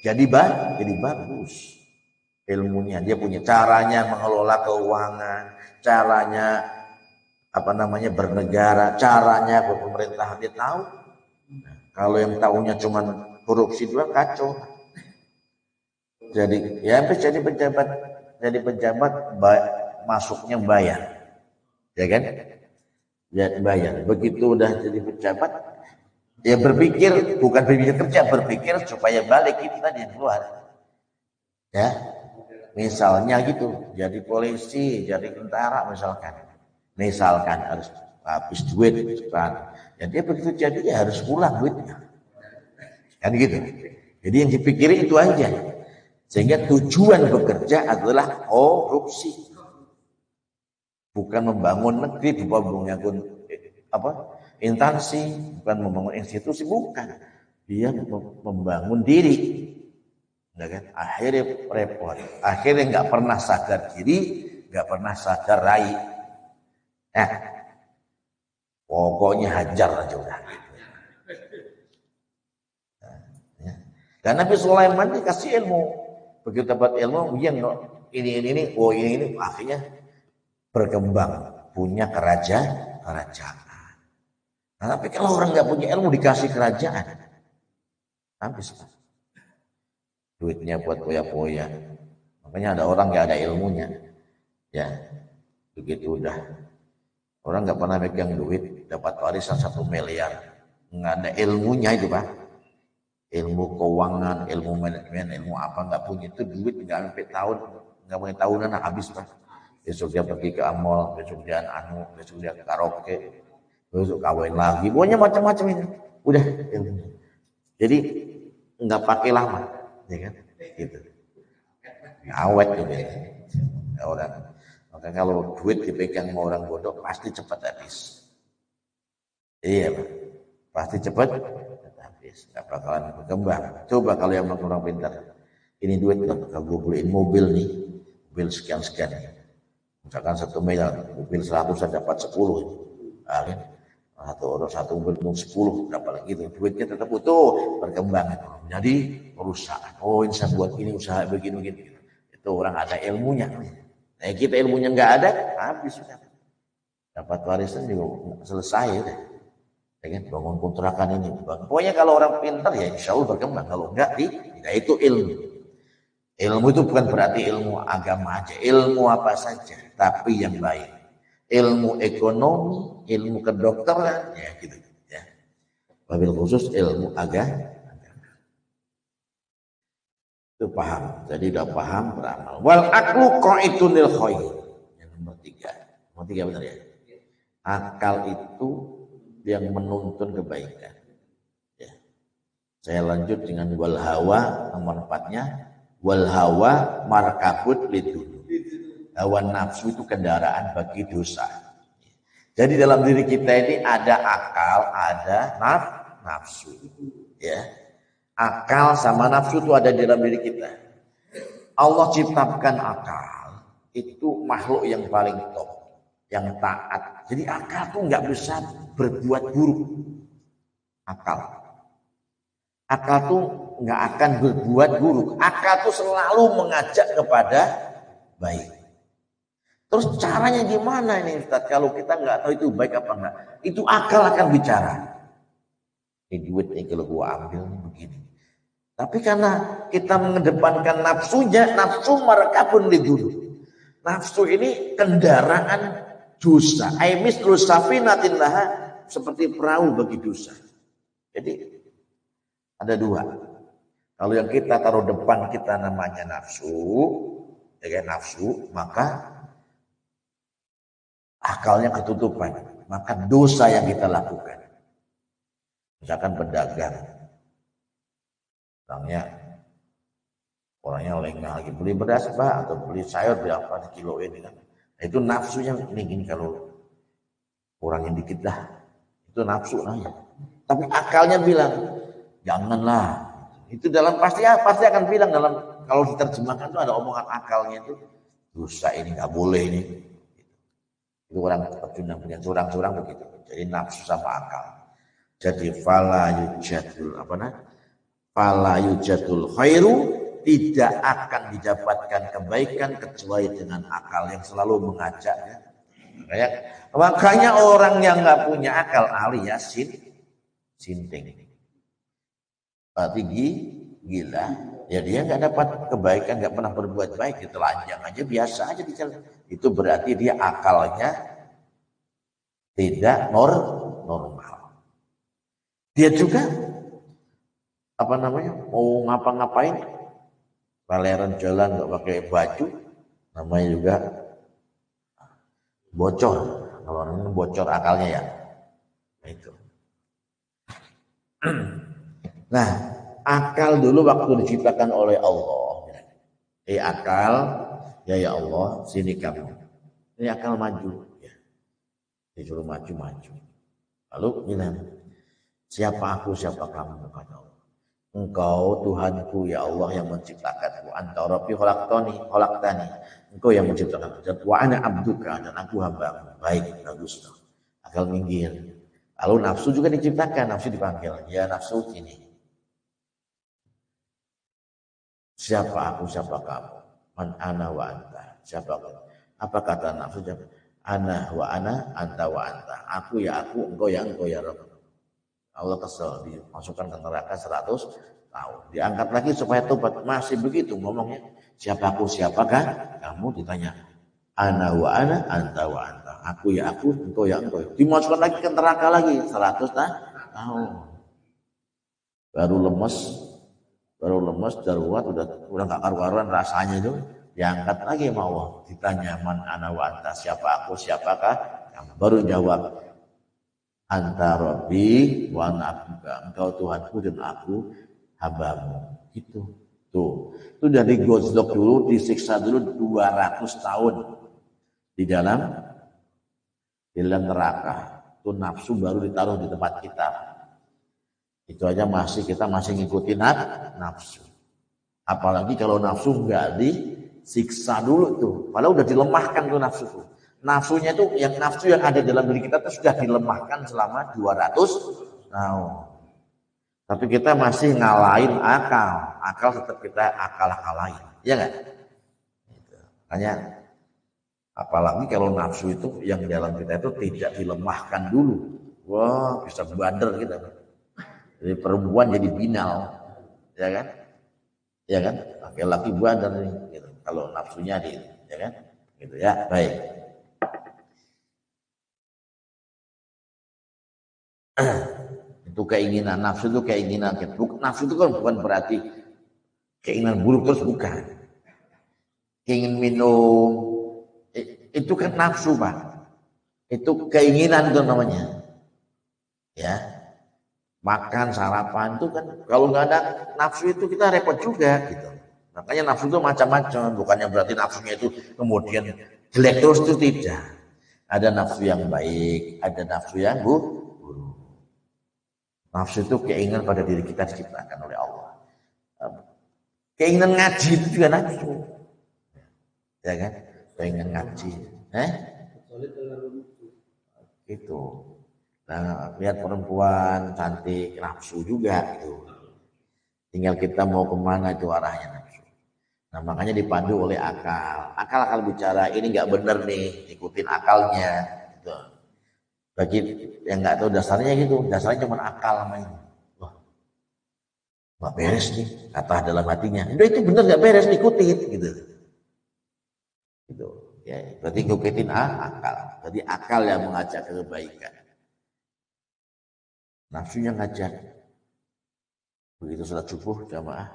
jadi bagus. Ilmunya, dia punya caranya mengelola keuangan, caranya bernegara, caranya berpemerintahan, dia tahu. Kalau yang tahunya cuma korupsi doang, kacau. Jadi pejabat masuknya bayar, ya kan? Ya bayar. Begitu udah jadi pejabat, ya bukan berpikir kerja, berpikir supaya balik itu tadi yang keluar. Ya, misalnya gitu, jadi polisi, jadi tentara misalkan harus habis duit kan. Ya dia begitu jadi ya harus pulang duitnya. Kan gitu. Jadi yang dipikiri itu aja. Sehingga tujuan bekerja adalah korupsi. Bukan membangun negeri, bukan membangun instansi, bukan membangun institusi, bukan. Dia membangun diri. Nah, kan? Akhirnya repot. Akhirnya nggak pernah sadar diri, nggak pernah sadar rai. Nah, pokoknya hajar aja udah. Nah, ya. Dan Nabi Sulaiman dikasih ilmu. Begitu dapat ilmu, dia ini, akhirnya berkembang, punya kerajaan. Nah, tapi kalau orang nggak punya ilmu dikasih kerajaan, habis Pak. Duitnya buat poya-poya. Makanya ada orang nggak ada ilmunya, ya begitu udah. Orang nggak pernah megang duit, dapat warisan 1 miliar, nggak ada ilmunya itu Pak. Ilmu keuangan, ilmu manajemen, ilmu apa nggak punya, itu duit nggak sampai tahun, nggak punya tahunan habis Pak. Besok dia pergi ke mall, besok dia besok dia ke karaoke, besok kawin lagi, pokoknya macam-macam ini. Udah ilmunya. Jadi nggak pakai lama, ya kan? Gitu. Awet tuh ya. Orang. Maka kalau duit dipegang sama orang bodoh pasti cepat habis. Iya Pak. Pasti cepat habis. Nggak bakalan berkembang. Coba kalau yang orang pintar, ini duit loh, kalau gue beliin mobil nih, mobil sekian-sekian. Misalkan 1 miliar, mobil 100 saya dapat 10. Nah, kan? Satu mobil 10, dapat lagi itu. Duitnya tetap utuh, berkembang. Jadi perusahaan, ini saya buat ini usaha begini. Itu orang ada ilmunya. Nah kita ilmunya nggak ada, habis sudah. Dapat warisan juga selesai udah. Ya kan? Bangun kontrakan ini. Pokoknya kalau orang pintar ya insya Allah berkembang. Kalau enggak, tidak itu ilmu. Ilmu itu bukan berarti ilmu agama aja. Ilmu apa saja, tapi yang baik. Ilmu ekonomi, ilmu kedokteran, ya gitu. Ya. Wabil khusus ilmu agama. Itu paham. Jadi udah paham beramal. Wal aklu qaitun lil khair. Yang nomor 3. Nomor 3 benar ya? Akal itu yang menuntun kebaikan. Ya. Saya lanjut dengan wal hawa nomor 4-nya. Wal hawa markabut lidun. Hawa nafsu itu kendaraan bagi dosa. Jadi dalam diri kita ini ada akal, ada nafsu. Ya. Akal sama nafsu itu ada di dalam diri kita. Allah ciptakan akal, itu makhluk yang paling top, yang taat. Jadi akal tuh nggak bisa berbuat buruk. Akal tuh nggak akan berbuat buruk. Akal tuh selalu mengajak kepada baik. Terus caranya gimana ini Ustaz? Kalau kita nggak tahu itu baik apa enggak, itu akal akan bicara. Ini duit ini kalau gua ambil ini begini. Tapi karena kita mengedepankan nafsunya, nafsu markabun lidun. Nafsu ini kendaraan dosa. Aimis terus safinatin laha, seperti perahu bagi dosa. Jadi ada 2. Kalau yang kita taruh depan kita namanya nafsu, ya kan nafsu, maka akalnya ketutupan, maka dosa yang kita lakukan. Misalkan pedagang, orangnya lengah lagi beli beras Pak, atau beli sayur berapa kilo ini kan. Nah, itu nafsunya ini kalau kurangin dikit dah, itu nafsu namanya. Tapi akalnya bilang janganlah. Itu dalam pasti akan bilang dalam kalau diterjemahkan itu ada omongan akalnya itu dosa ini nggak boleh ini. Itu orang pecundang punya curang begitu. Jadi nafsu sama akal. Jadi fala yujadul khairu, tidak akan didapatkan kebaikan kecuali dengan akal yang selalu mengajaknya. Makanya orang yang nggak punya akal alias sinting, tinggi, gila, ya dia nggak dapat kebaikan, nggak pernah berbuat baik, ditelanjang aja biasa aja di jalan. Itu berarti dia akalnya tidak normal. Dia juga mau ngapa-ngapain, peleran jalan nggak pakai baju, namanya juga bocor, Kalau ini bocor akalnya ya. Nah, itu. Nah, akal dulu waktu diciptakan oleh Allah. Akal, ya Allah, sini kamu. Ini akal maju. Ya. Disuruh maju-maju. Lalu bilang, siapa aku, siapa kamu? Kata Allah. Engkau Tuhanku ya Allah yang menciptakanku. Anta Rabbi khalaqtani. Engkau yang menciptakan. Wa ana abduka, dan aku hambamu. Baik, bagus. Akal minggir. Lalu nafsu juga diciptakan, nafsu dipanggil. Ya nafsu sini. Siapa aku, siapa kamu? Man ana wa anta. Siapa aku? Apa kata nafsu? Ana wa ana, anta wa anta. Aku ya aku, engkau ya Rabb. Allah kesel, dimasukkan ke neraka 100 tahun. Diangkat lagi supaya tobat. Masih begitu ngomongnya. Siapa aku, siapakah? Kamu ditanya. Ana wa ana, anta wa anta. Aku ya aku, engkau ya engkau. Dimasukkan lagi ke neraka lagi 100 tahun. Baru lemes, darurat, udah gak karu-karuan rasanya itu. Diangkat lagi sama Allah. Ditanya, man ana wa anta. Siapa aku, siapakah? Kamu baru jawab. Anta Rabbi wa ana abduka. Engkau Tuhanku dan aku hambamu. Gitu. Tuh. Itu dari gosdok dulu, disiksa dulu 200 tahun di dalam neraka. Itu nafsu baru ditaruh di tempat kita. Itu aja kita masih ngikutin nafsu. Apalagi kalau nafsu enggak disiksa dulu tuh. Padahal udah dilemahkan tuh nafsu tuh. Nafsunya itu nafsu yang ada dalam diri kita itu sudah dilemahkan selama 200 tahun. Tapi kita masih ngalahin akal. Akal tetap kita akal-akalain. Iya enggak? Makanya apalagi kalau nafsu itu yang dalam kita itu tidak dilemahkan dulu. Wah, bisa bader kita. Jadi perempuan jadi binal. Ya kan? Ya kan? Laki-laki bader nih gitu. Kalau nafsunya ya kan? Gitu ya. Baik. Itu keinginan, nafsu itu keinginan. Nafsu itu kan bukan berarti keinginan buruk terus, bukan. Ingin minum, itu kan nafsu Pak. Itu keinginan itu namanya. Ya, makan, sarapan itu kan kalau nggak ada nafsu itu kita repot juga gitu. Makanya nafsu itu macam-macam, bukannya berarti nafsunya itu kemudian jelek terus, itu tidak. Ada nafsu yang baik, ada nafsu yang buruk. Nafsu itu keinginan pada diri kita diciptakan oleh Allah. Keinginan ngaji itu juga nafsu. Ya kan? Keinginan ngaji. Gitu. Nah, lihat perempuan cantik, nafsu juga gitu. Tinggal kita mau kemana itu arahnya nafsu. Nah, makanya dipandu oleh akal. Akal bicara, ini nggak benar nih, ikutin akalnya. Gitu. Bagi yang nggak tahu dasarnya gitu, dasarnya cuma akal namanya. Wah, nggak beres nih, kata dalam hatinya. Udah itu benar nggak beres, ikutin gitu. Gitu. Ya, berarti ngikutin akal. Jadi akal yang mengajak ke kebaikan. Nafsunya ngajak. Begitu salat subuh jamaah,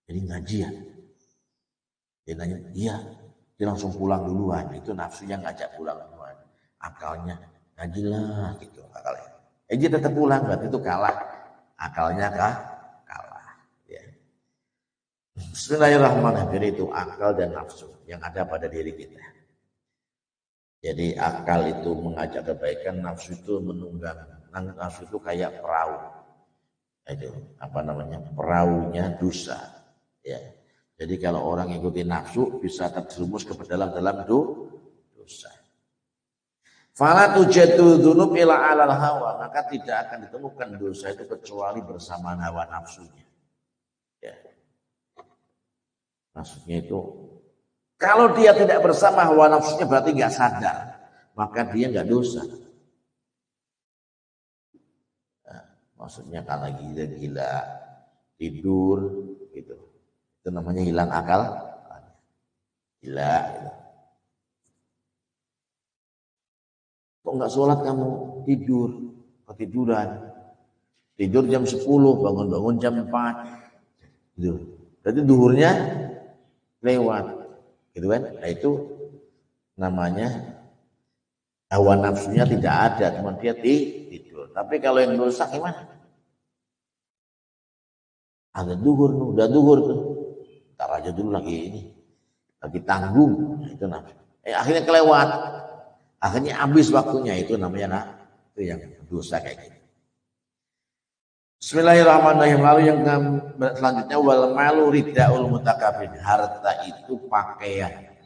jadi ngaji ya. Dia nanya, iya. Dia langsung pulang duluan. Itu nafsunya ngajak pulang duluan. Akalnya ngajilah gitu akalnya. Dia tetap pulang, berarti itu kalah. Akalnya kalah. Ya. Bismillahirrahmanirrahim. Itu akal dan nafsu yang ada pada diri kita. Jadi akal itu mengajak kebaikan, nafsu itu menunggang. Nafsu itu kayak perahu. Itu apa namanya? Perahunya dosa. Ya. Jadi kalau orang ikuti nafsu bisa terjerumus ke dalam dosa. Fala tujadu dzunub ila alal hawa, maka tidak akan ditemukan dosa itu kecuali bersama hawa nafsunya. Ya. Maksudnya itu kalau dia tidak bersama hawa nafsunya berarti nggak sadar, maka dia nggak dosa. Nah, maksudnya kalau gila tidur gitu, itu namanya hilang akal, gila. Gitu. Kok nggak sholat kamu? Ketiduran. Tidur jam 10, bangun jam 4. Gitu. Berarti duhurnya lewat. Gitu kan? Nah, itu namanya hawa nafsunya tidak ada, cuma dia tidur. Tapi kalau yang dosa gimana? Ada duhur, udah duhur tuh. Ntar aja dulu lagi tanggung, itu namanya. Akhirnya kelewat, akhirnya habis waktunya, itu namanya itu yang dosa kayak gitu. Bismillahirrahmanirrahim. Lalu yang selanjutnya wal malu riddaul mutakabbirin. Harta itu pakaian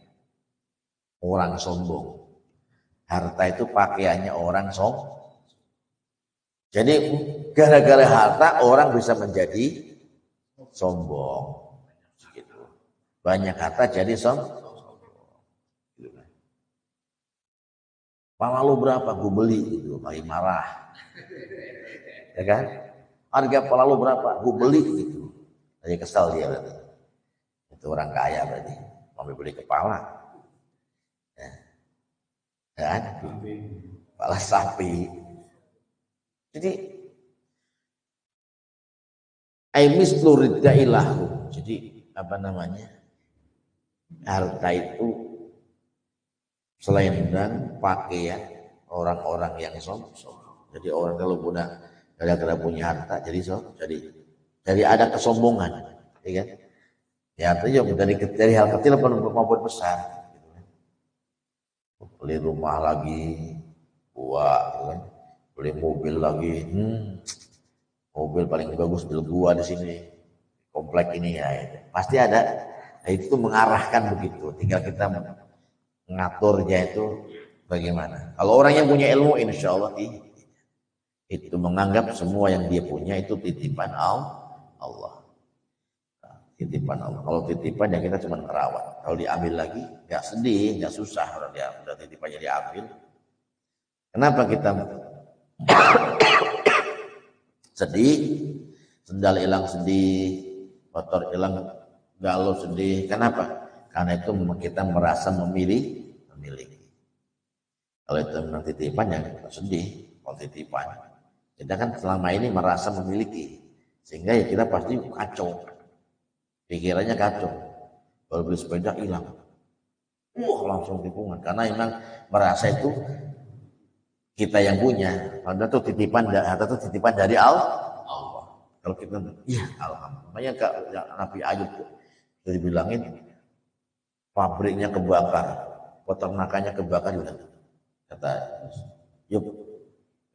orang sombong. Harta itu pakaiannya orang sombong. Jadi gara-gara harta orang bisa menjadi sombong. Gitu. Banyak harta jadi sombong. Pala lu berapa? Gue beli gitu, lagi marah. Ya kan? Harga pala lu berapa? Gue beli gitu. Lagi kesal dia berarti. Itu orang kaya berarti. Mau beli kepala. Ya. Kan? Kepala sapi. Jadi aimislu riddailahu. Jadi apa namanya? Harta itu selain dan pakaian orang-orang yang sombong. Jadi orang kalau gara-gara punya harta jadi ada kesombongan, ya kan? Ya artinya dari hal kecil maupun besar. Gitu kan? Beli rumah lagi, kan? Beli mobil lagi, mobil paling bagus bil gua di sini, komplek ini ya. Itu. Pasti ada. Nah, itu mengarahkan begitu. Tinggal kita ngaturnya itu bagaimana. Kalau orang yang punya ilmu, insya Allah itu menganggap semua yang dia punya itu titipan Allah. Nah, titipan Allah. Kalau titipan ya kita cuma merawat. Kalau diambil lagi, nggak sedih, nggak susah kalau dia udah titipannya diambil. Kenapa kita sedih? Sendal hilang sedih, motor hilang galau sedih. Kenapa? Karena itu kita merasa memiliki. Kalau itu memang titipan ya sedih. Kalau titipan, kita kan selama ini merasa memiliki, sehingga ya kita pasti kacau, pikirannya kacau. Kalau beli sepeda hilang, langsung tipungan. Karena memang merasa itu kita yang punya. Padahal itu titipan, atau titipan dari Allah. Kalau kita, ya alhamdulillah. Makanya Nabi Ayub tuh dibilangin pabriknya kebakar, peternakannya kebakar juga. Kata Yub,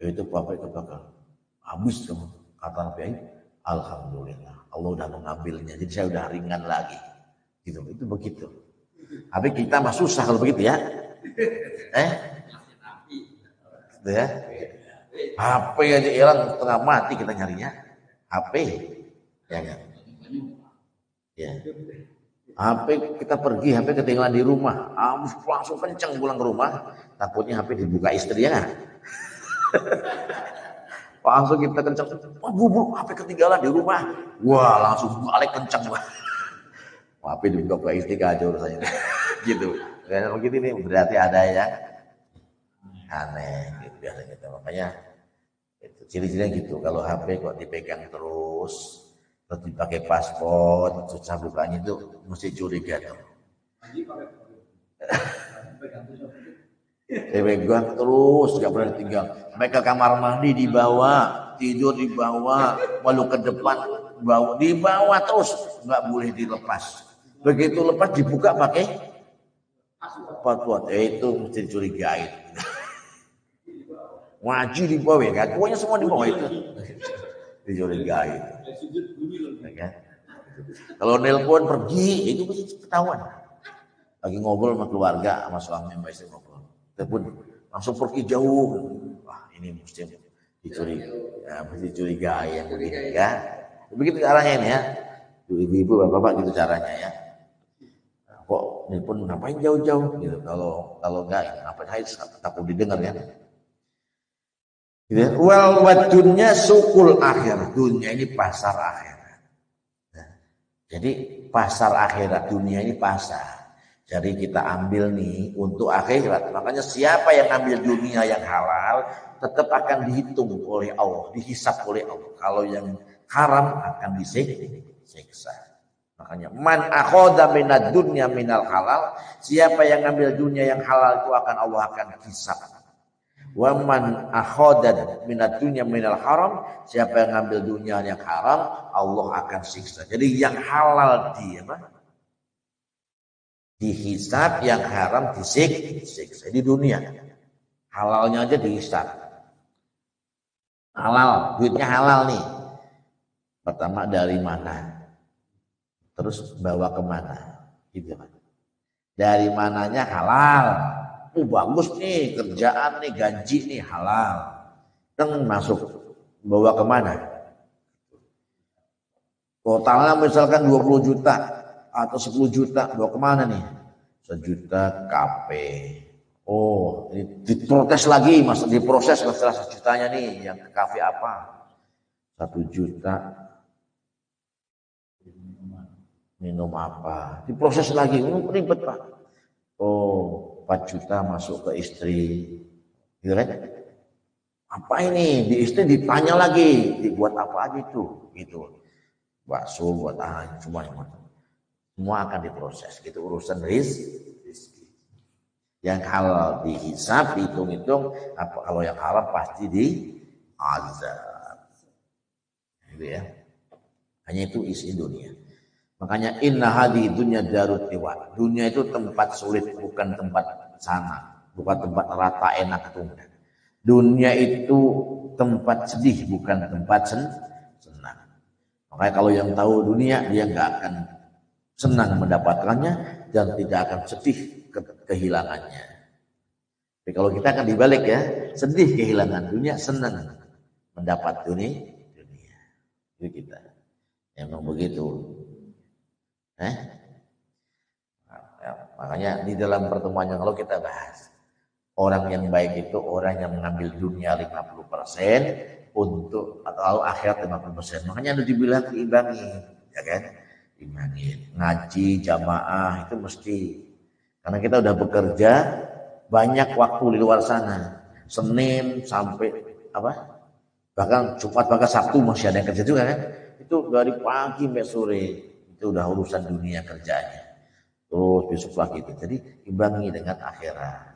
itu pabrik kebakar, habis tuh. Kata Nabi Ayub, alhamdulillah, Allah udah mengambilnya, jadi saya udah ringan lagi. Gitu, itu begitu. Tapi kita mah susah kalau begitu ya. Gitu ya. HP aja hilang setengah mati kita nyarinya. HP, ya kan? Ya. HP kita pergi, HP ketinggalan di rumah, langsung kenceng pulang ke rumah, takutnya HP dibuka istri ya. Langsung kita kenceng, bubuk HP ketinggalan di rumah, wah langsung balik kenceng, HP dibuka istri kacau rasanya, gitu. Karena begitu nih berarti ada yang aneh, gitu biasanya. Makanya itu ciri-cirinya gitu. Kalau HP kok dipegang terus dipakai paspor, susah bukanya itu mesti curiga tuh. Pegang terus, gak pernah ditinggal. Mereka kamar mandi dibawa, tidur dibawa, malu ke depan dibawa terus, nggak boleh dilepas. Begitu lepas dibuka pakai password, itu mesti dicurigai. Ngaji dibawa ya kan, pokoknya semua dibawa itu. Dicurigai. Ya kan? Kalau nelpon pergi itu pasti ketahuan. Lagi ngobrol sama keluarga, sama suami, sama istri ngobrol. Telepon langsung pergi jauh. Wah, ini mesti dicurigai yang begini ya. Begitu caranya ini ya. Ibu-ibu, bapak-bapak gitu caranya ya. Kok nelpon ngapain jauh-jauh gitu. Kalau enggak ngapain takut didengar ya. Wal wadunya sukul akhir, dunia ini pasar akhirat. Nah, jadi pasar akhirat, dunia ini pasar. Jadi kita ambil nih untuk akhirat. Makanya siapa yang ambil dunia yang halal tetap akan dihitung oleh Allah, dihisap oleh Allah. Kalau yang haram akan disiksa. Makanya man akhadha minad dunya minal halal, siapa yang ambil dunia yang halal itu Allah akan hisap. Wa man akhadat minad dunya minal haram, siapa yang ngambil dunia yang haram, Allah akan siksa. Jadi yang halal dihisab, yang haram disiksa di dunia. Halalnya aja dihisab. Halal, duitnya halal nih. Pertama dari mana? Terus bawa kemana? Gitu kan. Dari mananya halal. Bagus nih kerjaan nih, gaji nih halal. Kan masuk, bawa kemana? Totalnya misalkan 20 juta atau 10 juta, bawa kemana nih? 1 juta KP. Oh, diprotes lagi, diproses setelah 1 jutanya nih, yang ke kafe apa? 1 juta minum apa? Diproses lagi, ribet Pak. Oh, 4 juta masuk ke istri. Gitu kan? Apa ini? Di istri ditanya lagi, dibuat apa aja itu? Gitu. Bakso buat semua akan diproses. Gitu urusan rizki. Yang halal dihisab, dihitung-hitung, kalau yang haram pasti diazab. Gitu ya. Hanya itu isi dunia. Makanya inna hadhi dunya darut iwan. Dunia itu tempat sulit, bukan tempat sana, bukan tempat rata enak tunda. Dunia itu tempat sedih, bukan tempat senang. Makanya kalau yang tahu dunia, dia nggak akan senang mendapatkannya dan tidak akan sedih kehilangannya. Tapi kalau kita akan dibalik ya, sedih kehilangan dunia, senang mendapat dunia. Itu kita. Memang begitu. Makanya di dalam pertemuan yang lalu kita bahas, orang yang baik itu orang yang mengambil dunia 50% untuk atau akhirat 50%. Makanya harus dibilang diimbangi, ya kan? Imangin. Ngaji jamaah itu mesti, karena kita udah bekerja banyak waktu di luar sana, Senin sampai bahkan Jumat bahkan Sabtu masih ada yang kerja juga kan, itu dari pagi sampai sore itu udah urusan dunia kerjanya, terus besok lagi itu. Jadi imbangi dengan akhirat.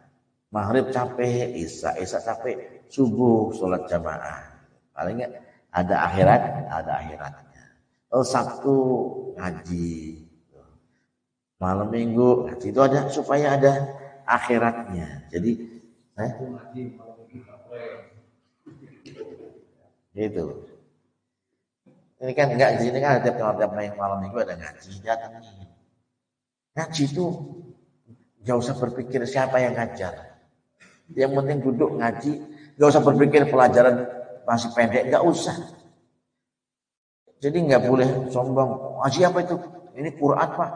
Maghrib capek, isya capek, subuh sholat jamaah, paling nggak ada akhiratnya. Sabtu ngaji, malam minggu ngaji, itu ada supaya ada akhiratnya. Jadi gitu. Ini kan enggak, di sini kan tiap malam minggu ada ngaji, datang nih. Ngaji itu enggak usah berpikir siapa yang ngajar. Yang penting duduk ngaji, enggak usah berpikir pelajaran masih pendek, enggak usah. Jadi enggak boleh sombong. Ngaji apa itu? Ini Quran Pak.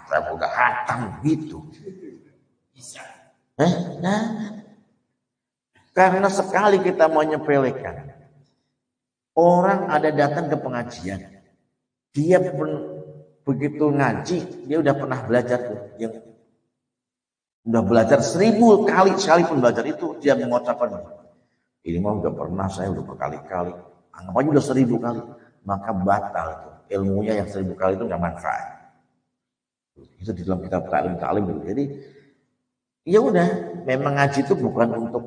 Saya udah khatam gitu. Bisa. Karena sekali kita mau nyepelekan, orang ada datang ke pengajian, dia begitu ngaji, dia udah pernah belajar tuh, yang udah belajar 1000 kali, sekalipun belajar itu dia mengucapkan, ini mah udah pernah, saya udah berkali-kali, anggap aja udah 1000 kali, maka batal itu ilmunya yang 1000 kali itu nggak manfaat. Itu di dalam kitab taklim itu. Jadi ya udah, memang ngaji itu bukan untuk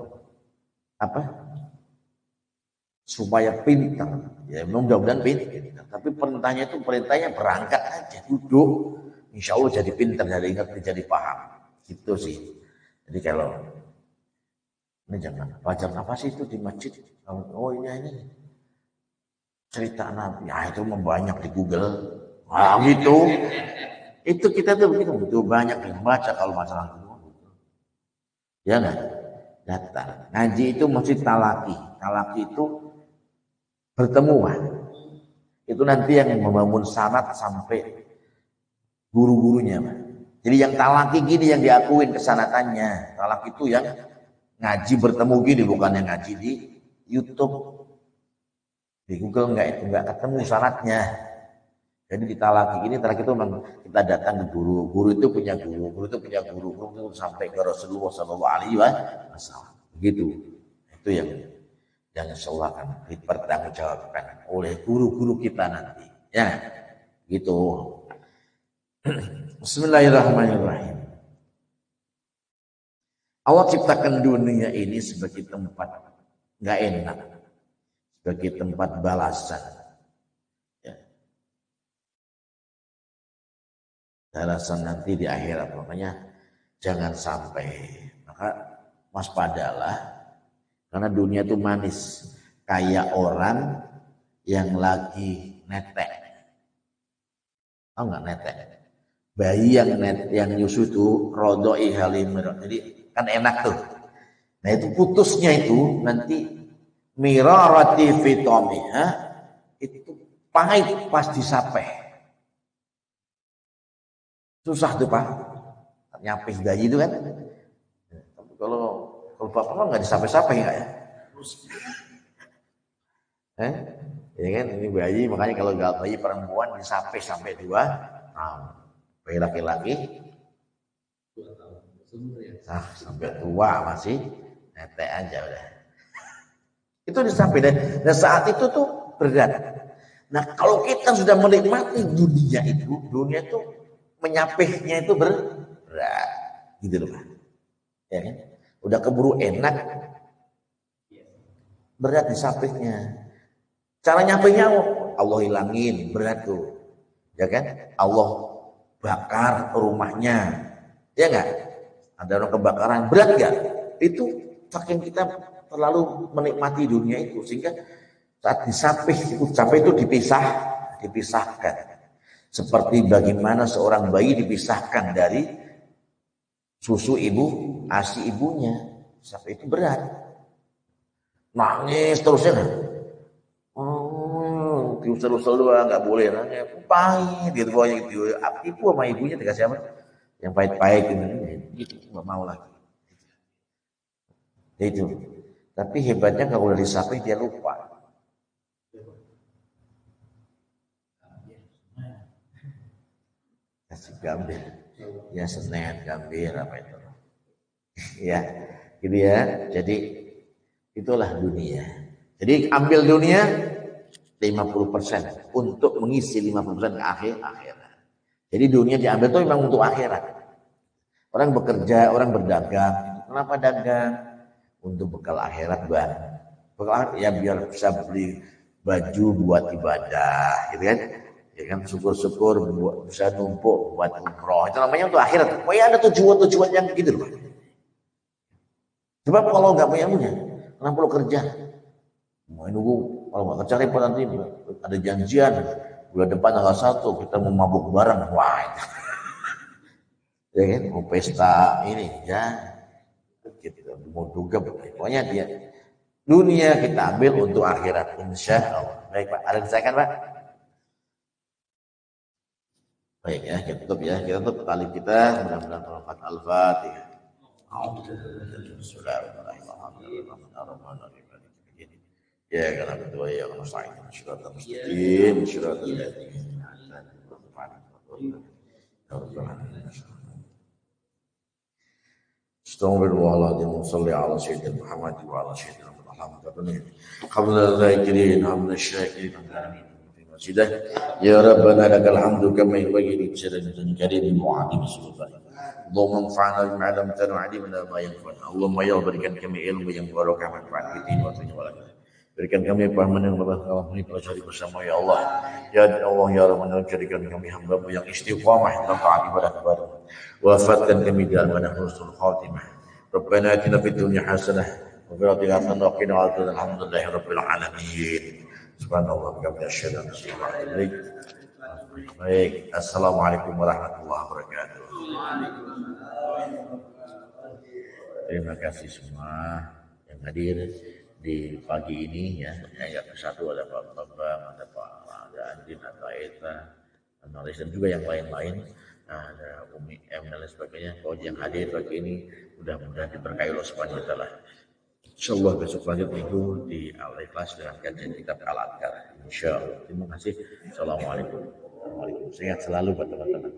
supaya pintar, ya mudah-mudahan pintar. Tapi perintahnya berangkat aja, duduk, insya Allah jadi pintar, jadi ingat, jadi paham. Gitu sih. Jadi kalau ini jangan pelajaran apa sih itu di masjid? Oh ini cerita Nabi, itu banyak di Google. Gitu. Itu kita tuh begitu banyak yang baca kalau masalah itu. Ya enggak? Datang. Ngaji itu mesti talaki. Talaki itu pertemuan. Itu nanti yang membangun sanad sampai guru-gurunya. Jadi yang talaki gini yang diakuin kesanatannya. Talaki itu yang ngaji bertemu gini, bukan yang ngaji di YouTube. Di Google enggak ketemu syaratnya. Jadi di talaki ini, talaki itu memang kita datang ke guru itu punya guru itu sampai ke Rasulullah SAW. Begitu. Itu yang insya Allah akan dipertanggungjawabkan oleh guru-guru kita nanti. Ya, gitu. Bismillahirrahmanirrahim. Allah ciptakan dunia ini sebagai tempat nggak enak, sebagai tempat balasan. Ya. Balasan nanti di akhirat, makanya jangan sampai. Maka waspadalah, karena dunia itu manis, kayak orang yang lagi netek. Tahu nggak netek? Bayi yang nyusu itu rodoi halimir. Jadi kan enak tuh. Nah itu putusnya itu nanti mirarati fitomiha, itu pahit pas disapeh. Susah tuh Pak, nyapih bayi itu kan. Tapi kalau bapak nggak disapeh-sapeh nggak ya? Ya kan ini bayi, makanya kalau bayi perempuan disapeh sampai 2 tahun. Bayi laki-laki sampai tua masih netek aja udah. Itu disapeh dan saat itu tuh berat. Nah kalau kita sudah menikmati dunia itu menyapihnya itu berat, gitu loh Pak. Ya kan? Udah keburu enak, berat disapihnya. Cara nyapihnya Allah hilangin, berat tuh, ya kan? Allah bakar rumahnya, ya nggak? Ada orang kebakaran, berat nggak? Itu saking kita terlalu menikmati dunia itu sehingga saat disapih itu dipisahkan. Seperti bagaimana seorang bayi dipisahkan dari susu ibu, ASI ibunya, sampai itu berat. Nangis terusnya. Diusel-usel doang, nggak boleh nangis. Pahit, gitu pokoknya gitu. Ibu sama ibunya dikasih apa? Yang pahit-pahit gitu, nggak mau lagi. Itu. Tapi hebatnya kalau udah disapih dia lupa. Kasih gambir, ya Senin gambir apa itu? Ya, gitu ya. Jadi itulah dunia. Jadi ambil dunia 50% untuk mengisi 50% ke akhirat. Jadi dunia diambil itu memang untuk akhirat. Orang bekerja, orang berdagang. Kenapa dagang? Untuk bekal akhirat Bang. Bekal ya biar bisa beli baju buat ibadah, gitu kan? Ya kan syukur-syukur bisa numpuk buat umroh. Itu namanya untuk akhirat. Pokoknya ada tujuan-tujuan yang gitu loh. Sebab kalau nggak punya, kenapa lo kerja? Mau nunggu, kalau nggak kerja repot nanti ada janjian bulan depan tanggal 1 kita mau mabuk bareng, wah, ya kan, mau pesta ini, ya, kita mau duga, pokoknya dia dunia kita ambil untuk akhirat, insya Allah. Baik Pak, ada disampaikan Pak? Baik ya, kita tutup kali kita, mudah-mudahan bermanfaat. Al-Fatihah. Bismillahirrahmanirrahim. Ya karena berdua ya karena saya surat mustaqim surat Astaghfirullahaladzim salli ala sayyidina Muhammad wa ala sayyidina Muhammad qabla al-zakirin hamna syakirin masjidah ya rabbana lakal hamdu kama yanbaghi li jalali karim mu'adim sultan Allahumma anfa'na bima 'allamtana wa 'allimna ma yanfa'una Allahumma ya berikan kami ilmu yang barokah manfaat fitin wa dunya wal akhirah. Berikan kami pahaman yang lebih dalam ini pelajari bersama ya Allah. Ya Allah ya Rahman jadikan kami hamba-Mu yang istiqamah dalam taat ibadah kepada-Mu. Wafatkan kami dalam husnul khatimah. Rabbana atina fid dunya hasanah wa fil akhirati hasanah wa qina adzabannar. Alhamdulillahi rabbil alamin. Subhanallah wa bihamdihi asyhadu an la ilaha illa anta. Baik, assalamualaikum warahmatullahi wabarakatuh. Terima kasih semua yang hadir di pagi ini ya. Yang satu ada Pak Bambang, ada Andin, ada Eta, analis dan juga yang lain-lain. Nah, ada Umi M dan lain sebagainya. Kalau yang hadir pagi ini mudah-mudahan diberkahi Allah Subhanahu wa taala. Insyaallah besok lanjut minggu di Al-Ikhlas dengan kajian kitab Al-Adkar. Insyaallah. Terima kasih. Assalamualaikum. Sehat selalu buat teman-teman.